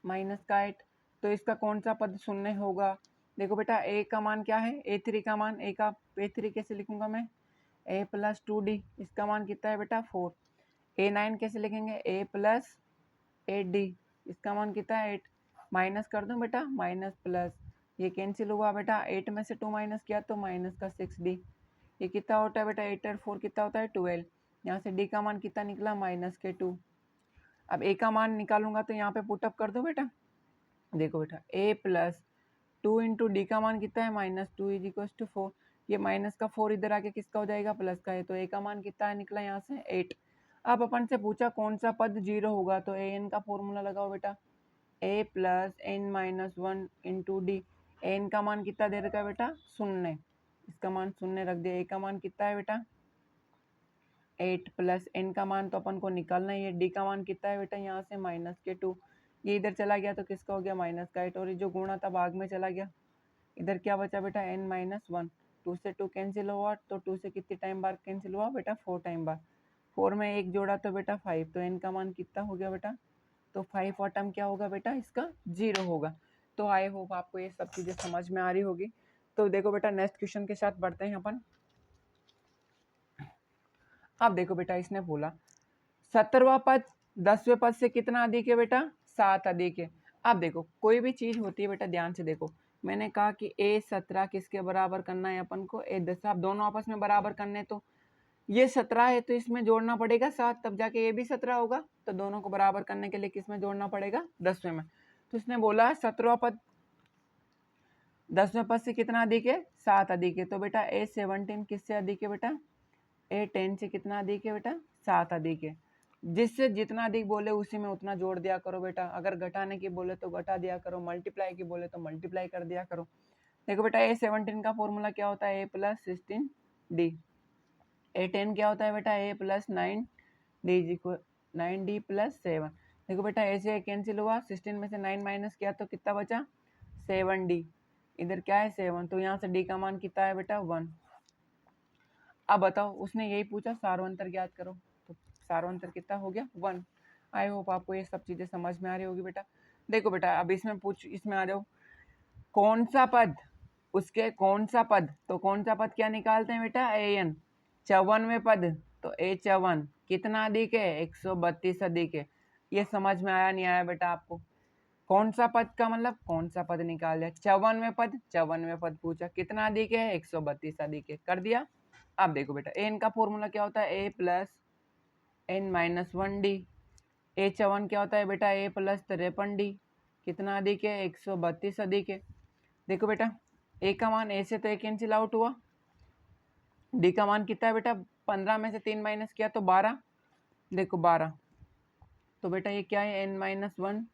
माइनस का 8। तो इसका कौन सा पद शून्य होगा? देखो बेटा A का मान क्या है? A3 का मान, A3 कैसे लिखूंगा मैं? A plus 2D। इसका मान कितना है बेटा? 4। A9 कैसे लिखेंगे? A plus 8D। इसका मान कितना है? 8। माइनस कर दूं बेटा, माइनस प्लस, ये कैंसिल हुआ बेटा। 8 में से 2 माइनस किया तो माइनस का 6D। ये कितना होता है बेटा? 8 और 4 कितना होता है? 12। यहाँ से D का मान कितना निकला? माइनस के 2। अब A का मान निकालूंगा तो यहाँ पे पुटअप कर दो बेटा। देखो बेटा A प्लस 2 इंटू डी का मान कितना है? Minus 2 is equal to 4। ये माइनस का 4 इधर आके किसका हो जाएगा? प्लस का है। तो A का मान कितना निकला यहाँ से? 8। अब अपन से पूछा कौन सा पद 0 होगा, तो an का फॉर्मूला लगाओ बेटा। a plus n minus 1 into D. N का मान कितना दे रखा है बेटा? 0। इसका मान 0 रख दिया। a का मान कितना है बेटा? 8 प्लस एन का मान तो अपन को निकालना ही है। डी का मान कितना है बेटा? यहाँ से माइनस के 2। ये इधर चला गया तो किसका हो गया? माइनस का 8। और ये जो गुणा था भाग में चला गया। इधर क्या बचा बेटा? n minus 1। 2 से 2 कैंसिल हुआ, तो 2 से कितने टाइम बार कैंसिल हुआ बेटा? 4 टाइम बार। 4 में 1 जोड़ा तो बेटा 5। तो n का मान कितना हो गया बेटा? तो 5 और टर्म क्या होगा बेटा? इसका 0 होगा। तो आई होप आपको ये सब चीज़ें समझ में आ रही होगी। तो देखो बेटा नेक्स्ट क्वेश्चन के साथ बढ़ते हैं अपन। अब देखो बेटा इसने बोला 17वां पद 10वें पद से कितना अधिक है बेटा? 7 अधिक है। अब देखो कोई भी चीज होती है बेटा, ध्यान से देखो। मैंने कहा कि A17 किसके बराबर करना है अपन को? A10। आप दोनों आपस में बराबर करने, तो ये 17 है तो इसमें जोड़ना पड़ेगा 7, तब जाके ये भी 17 होगा। तो दोनों को बराबर करने के लिए किसमें जोड़ना पड़ेगा? 10वें में। तो इसने बोला 17वां पद 10वें पद से कितना अधिक है? 7 अधिक है। तो बेटा A17 किससे अधिक है बेटा? A10 से कितना अधिक है बेटा? 7 अधिक है। जिससे जितना अधिक बोले उसी में उतना जोड़ दिया करो बेटा। अगर घटाने की बोले तो घटा दिया करो, मल्टीप्लाई की बोले तो मल्टीप्लाई कर दिया करो। देखो बेटा A17 का फॉर्मूला क्या होता है? A plus 16D। A10 क्या होता है बेटा? A plus 9D plus 7। देखो बेटा A से कैंसिल हुआ, 16 में से 9 माइनस किया तो कितना बचा? 7D। इधर क्या है? 7। तो यहाँ से D का मान कितना है बेटा? 1। अब बताओ, उसने यही पूछा सार्वंतर ज्ञात करो, तो सार्वंतर कितना हो गया? 1। आई होप आपको ये सब चीज़ें समझ में आ रही होगी बेटा। देखो बेटा अब इसमें आ जाओ, कौन सा पद उसके कौन सा पद, तो कौन सा पद क्या निकालते हैं बेटा, an 54वें पद, तो a54 कितना अधिक है, 132 अधिक है। ये समझ में आया नहीं आया बेटा आपको? कौन सा पद का मतलब कौन सा पद निकाल दिया, 54वें पद पूछा कितना अधिक है, 132 अधिक है, कर दिया। अब देखो बेटा an का फॉर्मूला क्या होता है, a plus n minus 1d, a54 क्या होता है बेटा, a प्लस 53d, कितना अधिक है, 132 अधिक है। देखो बेटा a का मान a से तो a कैंसिल आउट हुआ, d का मान कितना है बेटा, 15 में से 3 माइनस किया तो 12, देखो 12, तो बेटा ये क्या है n माइनस 1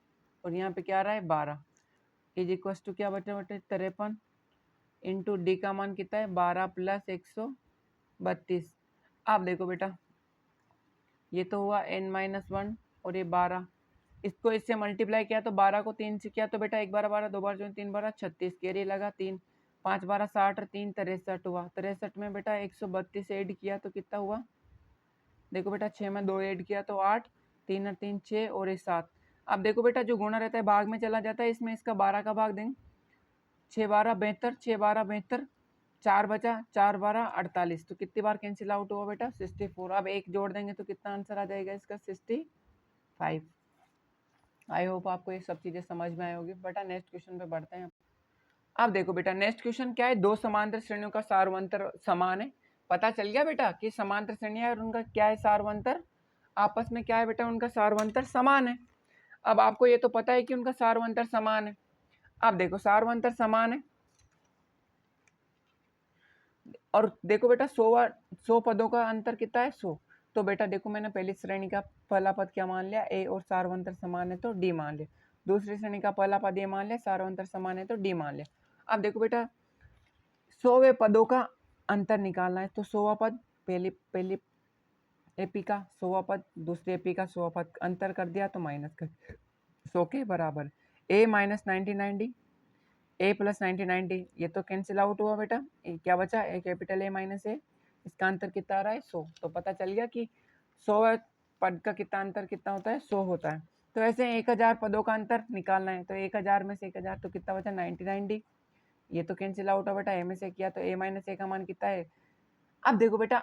और यहाँ पे क्या आ रहा है 12 इज इक्वल टू क्या बचा बेटा 53 इंटू डी का मान कितना है 12 प्लस 132। अब देखो बेटा ये तो हुआ n माइनस 1 और ये 12, इसको इससे मल्टीप्लाई किया तो 12 को 3 से किया तो बेटा 1 बार 12 2 बार 3 बार 36, कैरी लगा 3 5 12 60 और 3 63 हुआ, 63 में बेटा 132 ऐड किया तो कितना हुआ, देखो बेटा 6 में 2 ऐड किया तो 8, 3 और 3 6 और ये 7। अब देखो बेटा जो गुणा रहता है भाग में चला जाता है, इसमें इसका 12 का भाग देंगे, 6 12 72, 6 12 72, 4 बचा 4 12 48, तो कितनी बार कैंसिल आउट हुआ बेटा 64। अब एक जोड़ देंगे तो कितना आंसर आ जाएगा इसका 65। आई होप आपको ये सब चीजें समझ में आई होगी बेटा। नेक्स्ट क्वेश्चन पे बढ़ते हैं। अब देखो बेटा नेक्स्ट क्वेश्चन क्या है, दो समांतर श्रेणियों का सारवंतर समान है। पता चल गया बेटा कि समांतर श्रेणियां और उनका क्या है सारवंतर, आपस में क्या है बेटा उनका सारवंतर समान है। अब आपको ये तो पता है कि उनका सारवंतर समान है। अब देखो सारवंतर समान है और देखो बेटा 100 पदों का अंतर कितना है 100, तो बेटा देखो मैंने पहली श्रेणी का पहला पद क्या मान लिया a और सारवंतर समान है तो d मान लिया, दूसरी श्रेणी का पहला पद a मान लिया, सारवंतर समान है तो d मान लिया। अब देखो बेटा 100वें पदों का अंतर निकालना है, तो 100वां पद पहली एपी का 100वां पद दूसरी एपी का 100वां पद, अंतर कर दिया तो माइनस कर 100 के बराबर a minus 99d, a plus 99d, ये तो कैंसिल आउट हुआ बेटा, क्या बचा ए कैपिटल A माइनस ए, इसका अंतर कितना आ रहा है 100, तो पता चल गया कि 100 पद का कितना अंतर कितना होता है 100 होता है। तो ऐसे 1000 पदों का अंतर निकालना है, तो 1000 में से 1000 तो कितना बचा 99d, ये तो कैंसिल आउट हुआ बेटा, ए में से किया तो a माइनस ए का मान कितना है। अब देखो बेटा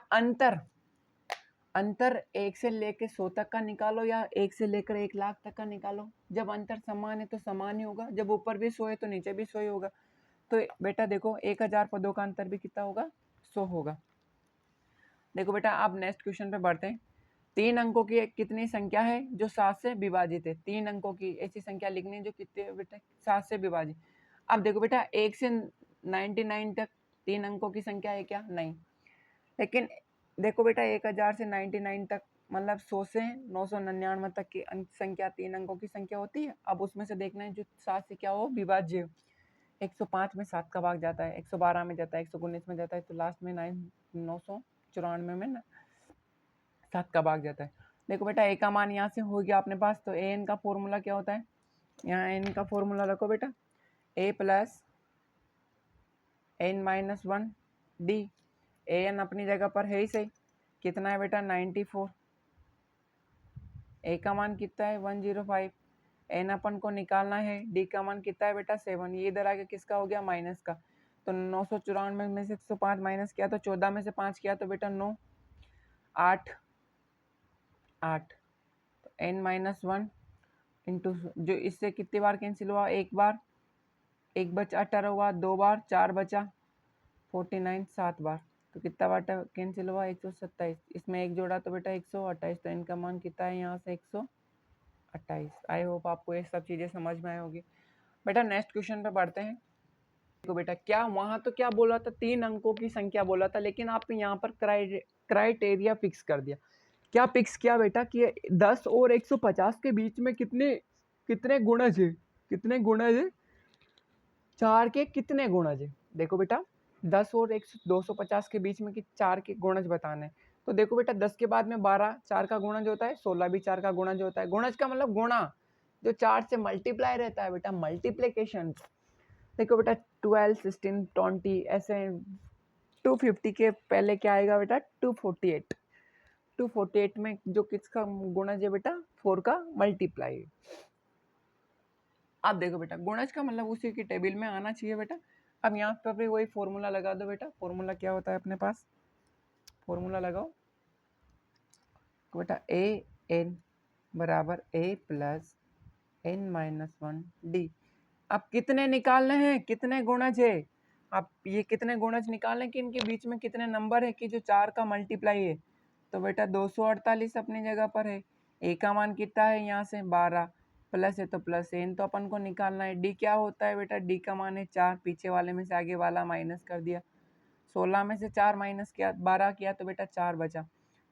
अंतर 1 से लेकर 100 तक का निकालो या 1 से लेकर 1 लाख तक का निकालो, जब अंतर समान है तो समान ही होगा, जब ऊपर भी 100 है तो नीचे भी 100 ही होगा। तो बेटा देखो 1000 पदों का अंतर भी कितना होगा 100 होगा। देखो बेटा अब नेक्स्ट क्वेश्चन पे बढ़ते हैं। 3 अंकों की एक कितनी संख्या है जो 7 से विभाजित है, 3 अंकों की ऐसी संख्या लिखनी है जो कितने बेटा 7 से विभाजित। अब देखो बेटा 1 से 99 तक 3 अंकों की संख्या है क्या, नहीं, लेकिन देखो बेटा 1000 से 99 तक मतलब 100 से 999 तक की संख्या 3 अंकों की संख्या होती है। अब उसमें से देखना है जो 7 से क्या हो विभाज्य, 105 में 7 का भाग जाता है, 112 में जाता है, 119 में जाता है, तो लास्ट में 994 में ना 7 का भाग जाता है। देखो बेटा ए का मान यहाँ से हो गया अपने पास, तो ए एन का फॉर्मूला क्या होता है, यहाँ एन का फॉर्मूला रखो बेटा ए plus n minus 1 D, a N अपनी जगह पर है ही सही, कितना है बेटा 94, ए का मान कितना है 105, एन अपन को निकालना है, डी का मान कितना है बेटा 7, ये इधर आके किसका हो गया माइनस का, तो 994 में से 105 माइनस किया तो 14 में से 5 किया तो बेटा 9 8 8, तो एन माइनस 1 इंटू जो इससे कितनी बार कैंसिल हुआ एक बार, एक बचा 18 हुआ, 2 बार 4 बचा 49 7 बार, तो कितना बार कैंसिल हुआ 127, इसमें एक जोड़ा तो बेटा 128, तो इनका मान कितना है यहाँ से 128। आई होप आपको ये सब चीज़ें समझ में आई होगी बेटा। नेक्स्ट क्वेश्चन पे बढ़ते हैं। देखो बेटा क्या वहाँ तो क्या बोला था 3 अंकों की संख्या बोला था, लेकिन आप यहाँ पर क्राइटेरिया फिक्स कर दिया, क्या फिक्स किया बेटा कि 10 और 150 के बीच में कितने कितने गुणज है, कितने गुणज है 4 के कितने गुणज है। देखो बेटा 10 और 250 के बीच में कि 4 के गुणज बताने, तो देखो बेटा 10 के बाद में 12 4 का गुणज होता है, 16 भी 4 का गुणज होता है। गुणज का मतलब गुणा जो 4 से मल्टीप्लाई रहता है बेटा, मल्टीप्लिकेशन। देखो बेटा 12 16 20 ऐसे 250 के पहले क्या आएगा बेटा 248, 248 में जो किसका गुणज है बेटा, 4 का मल्टीप्लाई है। अब देखो बेटा गुणज का मतलब उसी की टेबल में आना चाहिए बेटा। अब यहाँ पर भी वही फॉर्मूला लगा दो बेटा। फॉर्मूला क्या होता है अपने पास, फॉर्मूला लगाओ बेटा, ए एन बराबर a plus n minus 1 D. अब कितने निकालने हैं, कितने गुणज है, अब ये कितने गुणज निकालने कि इनके बीच में कितने नंबर है कि जो 4 का मल्टीप्लाई है। तो बेटा 248 अपनी जगह पर है। ए का मान कितना है यहाँ से 12, प्लस है तो प्लस एन तो अपन को निकालना है। डी क्या होता है बेटा, डी का मान है 4, पीछे वाले में से आगे वाला माइनस कर दिया। 16 में से 4 माइनस किया 12 किया तो बेटा 4 बचा।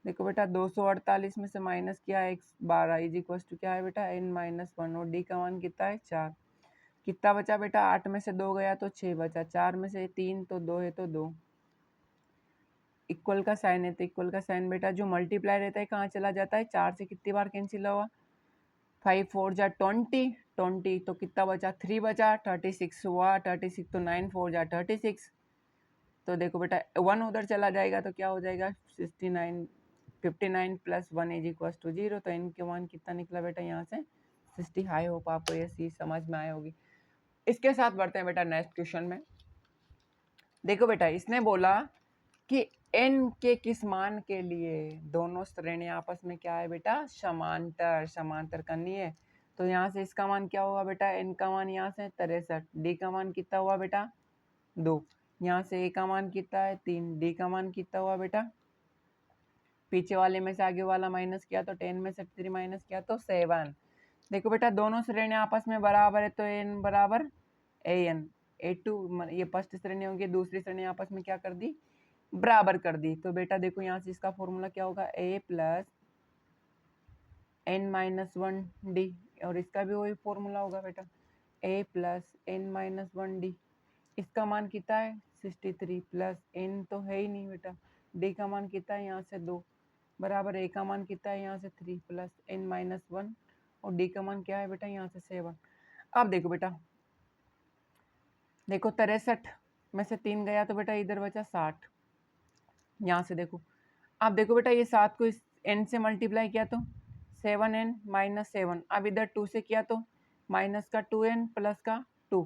देखो बेटा 248 में से माइनस किया x 12 इज इक्वल टू क्या है बेटा n माइनस 1 और डी का मान कितना है 4। कितना बचा बेटा, 8 में से 2 गया तो 6 बचा, 4 में से 3 तो 2 है तो 2। इक्वल का साइन है तो इक्वल का साइन बेटा जो मल्टीप्लाई रहता है कहाँ चला जाता है, 4 से कितनी बार कैंसिल हुआ, 5 4 जा 20, 20 तो कितना बचा 3 बचा, 36 हुआ, 36 तो 9 4 जा 36। तो देखो बेटा 1 उधर चला जाएगा तो क्या हो जाएगा 69, 59 प्लस 1 इज इक्वल टू 0। तो इनके मान कितना निकला बेटा यहाँ से 60। हाई होप आपको ये चीज समझ में आई होगी। इसके साथ बढ़ते हैं बेटा नेक्स्ट क्वेश्चन में। देखो बेटा इसने बोला कि n के किस मान के लिए दोनों श्रेणियां आपस में क्या है बेटा, समांतर, समांतर करनी है। तो यहाँ से इसका मान क्या होगा बेटा, n का मान यहाँ से 63, d का मान कितना हुआ बेटा 2, यहाँ से a का मान कितना है 3, d का मान कितना हुआ बेटा, पीछे वाले में से आगे वाला माइनस किया तो 10 में से 3 माइनस किया तो 7। देखो बेटा दोनों श्रेणियां आपस में बराबर है तो n बराबर an, a2 ये फर्स्ट श्रेणी होगी, दूसरी श्रेणी आपस में क्या कर दी, बराबर कर दी। तो बेटा देखो यहाँ से इसका फॉर्मूला क्या होगा, a plus n minus 1 D, और इसका भी वही फॉर्मूला होगा बेटा a plus n minus 1 D. इसका मान कितना है 63 प्लस n तो है ही नहीं बेटा, d का मान कितना है यहाँ से 2 बराबर a का मान कितना है यहाँ से 3 प्लस n माइनस 1 और d का मान क्या है बेटा यहाँ से 7। अब देखो बेटा, देखो 63 में से 3 गया तो बेटा इधर बचा 60। यहाँ से देखो, अब देखो बेटा ये 7 को इस n से मल्टीप्लाई किया तो 7n माइनस 7, अब इधर 2 से किया तो माइनस का 2n प्लस का 2।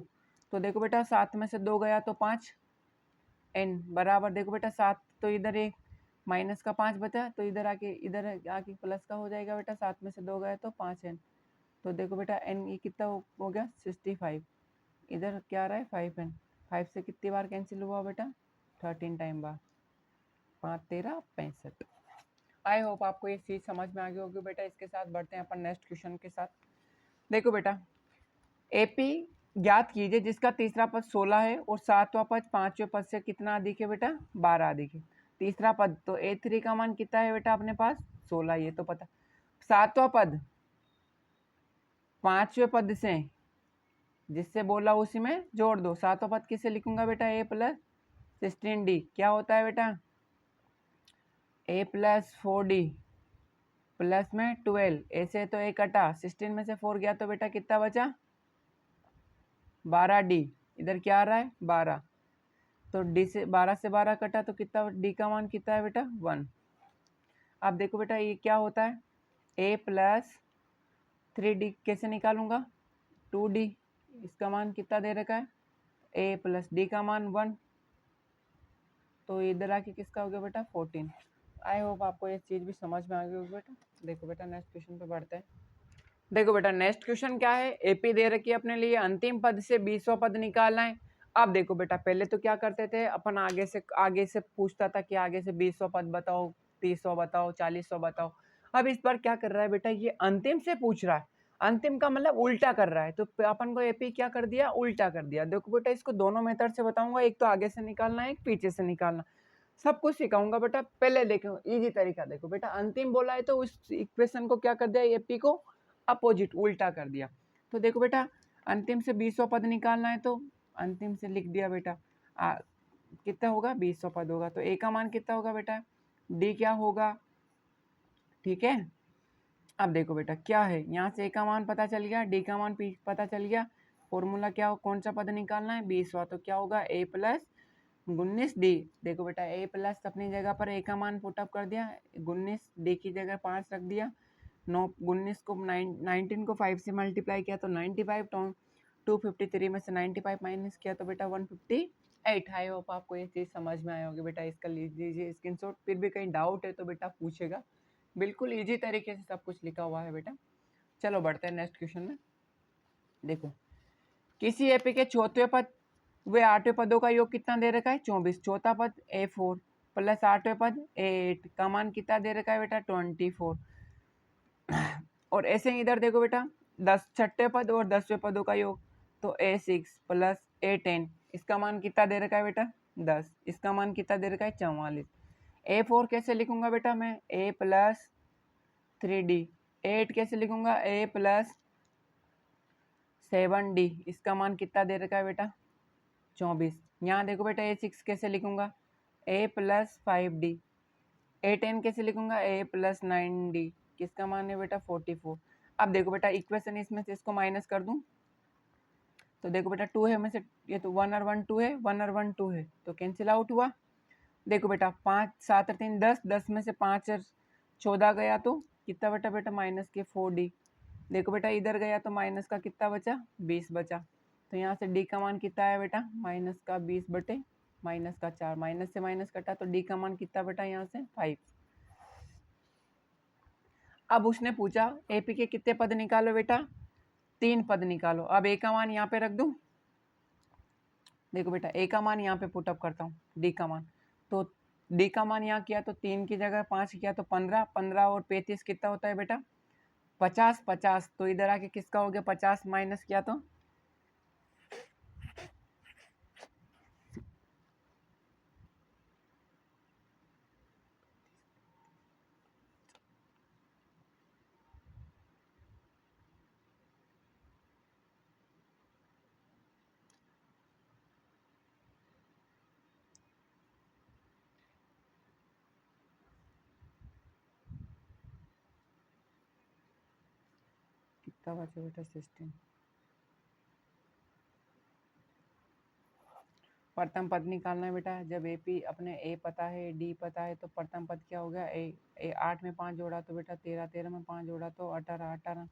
तो देखो बेटा 7 में से 2 गया तो 5 n बराबर, देखो बेटा 7 तो इधर एक माइनस का 5 बचा तो इधर आके प्लस का हो जाएगा बेटा, 7 में से 2 गया तो 5n। तो देखो बेटा n ये कितना हो गया 65, इधर क्या रहा है 5n, 5 से कितनी बार कैंसिल हुआ बेटा 13 टाइम बार, 5 13 65। आई होप आपको ये चीज समझ में आ गई होगी बेटा। इसके साथ बढ़ते हैं अपन नेक्स्ट क्वेश्चन के साथ। देखो बेटा एपी ज्ञात कीजिए जिसका तीसरा पद 16 है और सातवां पद पांचवें पद से कितना अधिक है बेटा 12 अधिक है। तीसरा पद तो a3 का मान कितना है बेटा अपने पास 16, ये तो पता। सातवां पद पांचवें पद से जिससे बोला उसी में जोड़ दो। सातवां पद किसे लिखूंगा बेटा a प्लस 16d, क्या होता है बेटा a प्लस 4d प्लस में 12, ऐसे तो एक कटा 16 में से 4 गया तो बेटा कितना बचा 12d, इधर क्या आ रहा है 12, तो d से 12 से 12 कटा तो कितना d का मान कितना है बेटा 1। अब देखो बेटा ये क्या होता है a प्लस 3d कैसे निकालूंगा 2d, इसका मान कितना दे रखा है a प्लस d का मान 1, तो इधर आके किसका हो गया बेटा 14। आई होप आपको ये चीज भी समझ में आ गई होगी बेटा। देखो बेटा नेक्स्ट क्वेश्चन पे बढ़ते हैं। देखो बेटा नेक्स्ट क्वेश्चन क्या है, एपी दे रखी है अपने लिए, अंतिम पद से 20वां पद निकालना है। अब देखो बेटा पहले तो क्या करते थे अपन, आगे से पूछता था कि आगे से 20वां पद बताओ, 30वां बताओ, 40वां बताओ। अब इस बार क्या कर रहा है बेटा, ये अंतिम से पूछ रहा है, अंतिम का मतलब उल्टा कर रहा है। तो अपन को एपी क्या कर दिया, उल्टा कर दिया। देखो बेटा इसको दोनों मेथड से बताऊंगा, एक तो आगे से निकालना है, एक पीछे से निकालना, सब कुछ सिखाऊंगा बेटा। पहले देखो इजी तरीका, देखो बेटा अंतिम बोला है तो उस इक्वेशन को क्या कर दिया, एपी को अपोजिट उल्टा कर दिया। तो देखो बेटा अंतिम से 20वां पद निकालना है तो अंतिम से लिख दिया बेटा कितना होगा 20वां पद होगा, तो ए का मान कितना होगा बेटा डी क्या होगा, ठीक है। अब देखो बेटा क्या है, यहाँ से ए का मान पता चल गया, डी का मान पता चल गया, फॉर्मूला क्या हो, कौन सा पद निकालना है 20वां, तो क्या होगा a प्लस 19D। देखो बेटा a प्लस अपनी जगह पर a का मान पुटअप कर दिया, 19D की जगह 5 रख दिया, 19 को 19 को 5 से मल्टीप्लाई किया तो 95, 253 में से 95 माइनस किया तो बेटा 158। आई होप आपको ये चीज़ समझ में आया होगी बेटा। इसका लीजिए स्क्रीनशॉट, फिर भी कहीं डाउट है तो बेटा पूछेगा। बिल्कुल इजी तरीके से सब कुछ लिखा हुआ है बेटा। चलो बढ़ते हैं नेक्स्ट क्वेश्चन में। देखो, किसी एपी के चौथे पद वे आठवें पदों का योग कितना दे रखा है 24, चौथा पद A4 प्लस आठवें पद A8 का मान कितना दे रखा है बेटा 24। और ऐसे ही इधर देखो बेटा 10 छठे पद और 10वें पदों का योग तो A6 प्लस A10 इसका मान कितना दे रखा है बेटा 10, इसका मान कितना दे रखा है 44। A4 कैसे लिखूंगा बेटा मैं A प्लस 3D, A8 कैसे लिखूंगा A प्लस 7D, इसका मान कितना दे रखा है बेटा 24। यहाँ देखो बेटा A6 कैसे लिखूंगा A प्लस 5D, A10 कैसे लिखूंगा A प्लस 9D, किसका मान है बेटा 44। अब देखो बेटा इक्वेशन इसमें से इसको माइनस कर दूं तो देखो बेटा 2 है में से, ये तो 1 और 1 2 है, 1 और 1 2 है तो कैंसिल आउट हुआ। देखो बेटा 5 7 और 3 10, 10 में से 5 और 14 गया तो कितना बेटा बेटा माइनस के 4D। देखो बेटा इधर गया तो माइनस का कितना बचा 20 बचा, तो यहाँ से D का मान कितना है बेटा माइनस का 20 बटे माइनस का 4, माइनस से माइनस कटा तो D का मान कितना बेटा यहाँ से 5। अब उसने पूछा एपी के कितने पद निकालो बेटा 3 पद निकालो। अब ए का मान यहाँ पे रख दूं, देखो बेटा ए का मान यहाँ पे पुटअप करता हूँ, डी का मान तो डी का मान यहाँ किया तो 3 की जगह 5 किया तो 15, 15 और 35 कितना होता है बेटा 50, 50 तो इधर आके किसका हो गया 50 माइनस किया तो कितना बचा बेटा 16। प्रथम पद निकालना है बेटा। जब एपी अपने ए पता है डी पता है तो प्रथम पद क्या हो गया ए 8 में 5 जोड़ा तो बेटा 13, 13 में 5 जोड़ा तो 18, 18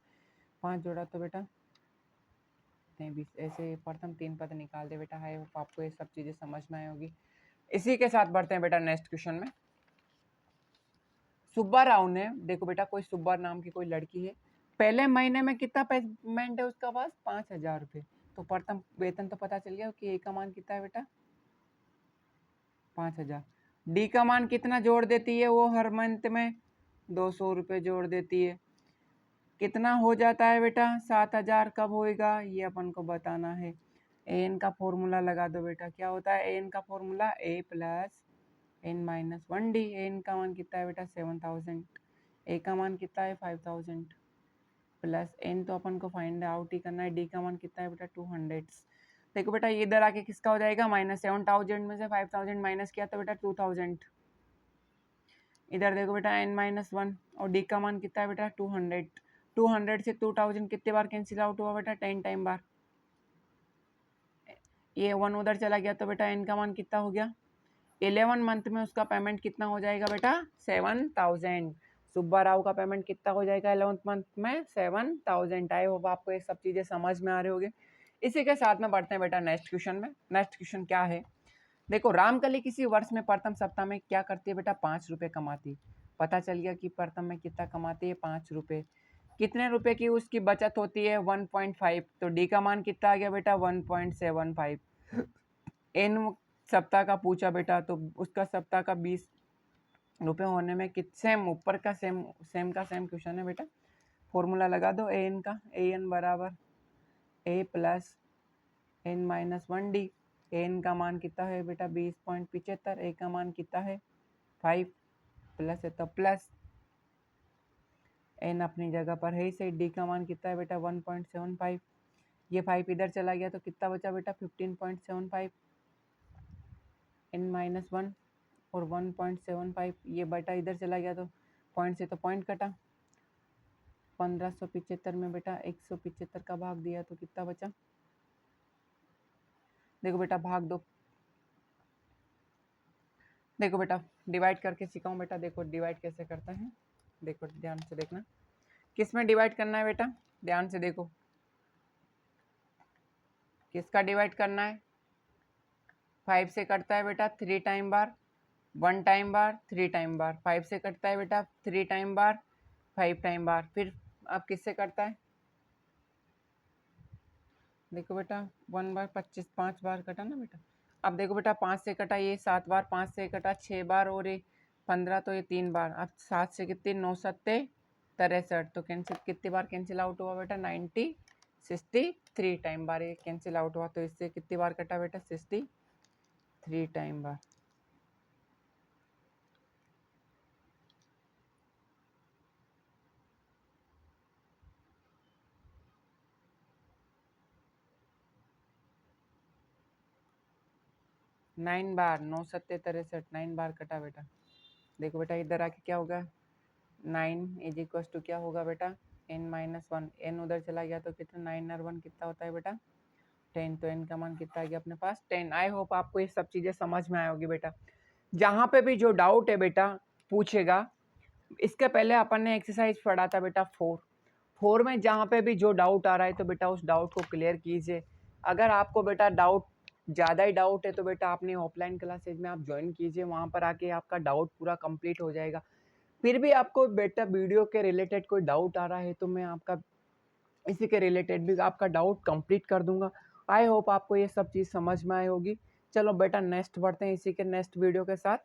5 जोड़ा तो बेटा 23। ऐसे प्रथम 3 पद निकाल दे बेटा। है आपको ये सब चीजें समझ में आई होगी। इसी के साथ बढ़ते हैं बेटा नेक्स्ट क्वेश्चन में। सुब्बा राव ने, देखो बेटा कोई सुब्बा नाम की कोई लड़की है, पहले महीने में कितना पेमेंट है उसका पास 5,000 रुपये। तो प्रथम वेतन तो पता चल गया कि ए का मान कितना है बेटा 5,000। डी का मान कितना जोड़ देती है वो हर मंथ में 200 रुपये जोड़ देती है, कितना हो जाता है बेटा 7,000। कब होएगा ये अपन को बताना है। एन का फॉर्मूला लगा दो बेटा, क्या होता है एन का formula a plus n minus 1D। N का मान कितना है बेटा 7,000, ए का मान कितना है 5,000 प्लस एन तो अपन को फाइंड आउट ही करना है। डी का मान कितना है बेटा 200। देखो बेटा ये इधर आके किसका हो जाएगा -7,000 में से 5,000 माइनस किया तो बेटा 2,000। इधर देखो बेटा n-1 और डी का मान कितना है बेटा 200। 200 से 2,000 कितने बार कैंसिल आउट हुआ बेटा 10 टाइम बार। ये 1 उधर चला गया तो बेटा n का मान कितना हो गया 11 मंथ में उसका पेमेंट कितना हो जाएगा बेटा 7,000। सुब्बा राव का पेमेंट कितना हो जाएगा 11th मंथ में 7,000। आई होप आपको ये सब चीजें समझ में आ रही होगी। इसी के साथ में बढ़ते हैं बेटा नेक्स्ट क्वेश्चन में। नेक्स्ट क्वेश्चन क्या है, देखो रामकली किसी वर्ष में प्रथम सप्ताह में क्या करती है बेटा 5 रुपए कमाती। पता चल गया कि प्रथम में कितना कमाती है 5 रुपए। कितने रुपए की उसकी बचत होती है 1.5, तो डी का मान कितना आ गया बेटा 1.75। एन सप्ताह का पूछा बेटा तो उसका सप्ताह का 20 रुपए होने में सेम ऊपर का सेम क्वेश्चन है बेटा। फॉर्मूला लगा दो एन का, ए एन बराबर a plus n minus 1D। N का मान कितना है बेटा 20.75, ए का मान कितना है 5 प्लस है तो प्लस एन अपनी जगह पर है इसे। डी का मान कितना है बेटा 1.75, ये 5 इधर चला गया तो कितना बचा बेटा 15.75 n-1 और 1.75 ये बेटा इधर चला गया तो पॉइंट से तो पॉइंट कटा। 1575 में बेटा 175 का भाग दिया तो कितना बचा, देखो बेटा भाग दो देखो बेटा डिवाइड करके सिखाऊं बेटा, देखो डिवाइड कैसे करते हैं, देखो ध्यान से देखना। किस में डिवाइड करना है बेटा, ध्यान से देखो, किसका डिवाइड करना है, 5 से कटता है बेटा 3 टाइम बार, 1 टाइम बार, 3 टाइम बार, 5 से कटता है बेटा 3 टाइम बार, 5 टाइम बार। फिर अब किससे कटता है, देखो बेटा 1 बार 25, 5 बार कटा ना बेटा। अब देखो बेटा 5 से कटा ये 7 बार, 5 से कटा 6 बार, और ये 15 तो ये 3 बार। अब 7 से कितने, 9 सत्ते 63, तो कैंसिल कितनी बार कैंसिल आउट हुआ बेटा, 90 63 टाइम बार ये कैंसिल आउट हुआ। तो इससे कितनी बार कटा बेटा, 63 टाइम बार। नाइन बार, 9 सत्ते 63, 9 बार कटा बेटा। देखो बेटा इधर आके क्या होगा, 9 इज इक्वल टू क्या होगा बेटा, n-1, n उधर चला गया तो कितना, 9 और 1 कितना होता है बेटा 10, तो n का मान कितना आ गया अपने पास 10। आई होप आपको ये सब चीज़ें समझ में आएगी बेटा। जहाँ पे भी जो डाउट है बेटा पूछेगा, इसके पहले अपन ने एक्सरसाइज पढ़ा था बेटा 4 में, जहाँ पे भी जो डाउट आ रहा है तो बेटा उस डाउट को क्लियर कीजिए। अगर आपको बेटा डाउट ज़्यादा ही डाउट है तो बेटा अपनी ऑफलाइन क्लासेज में आप ज्वाइन कीजिए, वहाँ पर आके आपका डाउट पूरा कंप्लीट हो जाएगा। फिर भी आपको बेटा वीडियो के रिलेटेड कोई डाउट आ रहा है तो मैं आपका इसी के रिलेटेड भी आपका डाउट कंप्लीट कर दूंगा। आई होप आपको ये सब चीज़ समझ में आई होगी। चलो बेटा नेक्स्ट बढ़ते हैं इसी के नेक्स्ट वीडियो के साथ।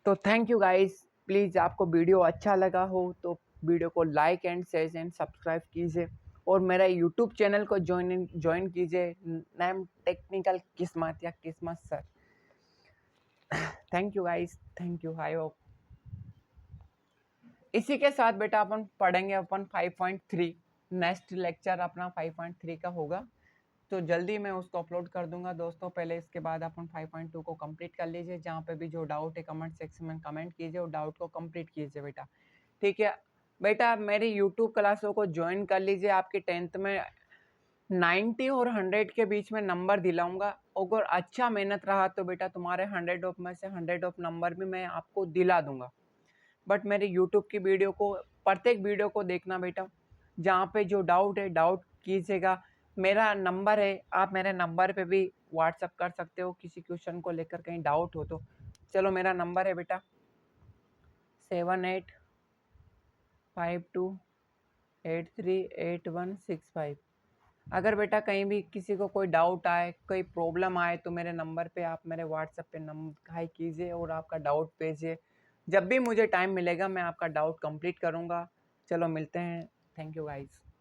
तो थैंक यू गाइस, प्लीज़ आपको वीडियो अच्छा लगा हो तो वीडियो को like and share and subscribe कीजिए, और मेरा यूट्यूब चैनल को ज्वाइन कीजिए, नाम टेक्निकल किस्मत या किस्मत sir. Thank you guys, thank you. I hope इसी के साथ बेटा अपन पढ़ेंगे अपन 5.3, नेक्स्ट लेक्चर अपना 5.3 का होगा, तो जल्दी मैं उसको अपलोड कर दूंगा दोस्तों। पहले इसके बाद अपन 5.2 को कंप्लीट कर लीजिए। जहाँ पे भी जो डाउट है कमेंट सेक्शन में कमेंट कीजिए और डाउट को कंप्लीट कीजिए बेटा, ठीक है बेटा। मेरी यूट्यूब क्लासों को ज्वाइन कर लीजिए। आपके 10th में 90 और 100 के बीच में नंबर दिलाऊंगा। अगर अच्छा मेहनत रहा तो बेटा तुम्हारे 100 ऑफ में से 100 ऑफ नंबर भी मैं आपको दिला दूंगा। बट मेरे यूट्यूब की वीडियो को, प्रत्येक वीडियो को देखना बेटा। जहाँ पे जो डाउट है डाउट कीजिएगा। मेरा नंबर है, आप मेरे नंबर पे भी व्हाट्सअप कर सकते हो किसी क्वेश्चन को लेकर कहीं डाउट हो तो। चलो मेरा नंबर है बेटा 7852838165। अगर बेटा कहीं भी किसी को कोई डाउट आए, कोई प्रॉब्लम आए तो मेरे नंबर पे आप मेरे व्हाट्सएप पे नंबर हाई कीजिए और आपका डाउट भेजिए। जब भी मुझे टाइम मिलेगा मैं आपका डाउट कंप्लीट करूँगा। चलो मिलते हैं, थैंक यू गाइस।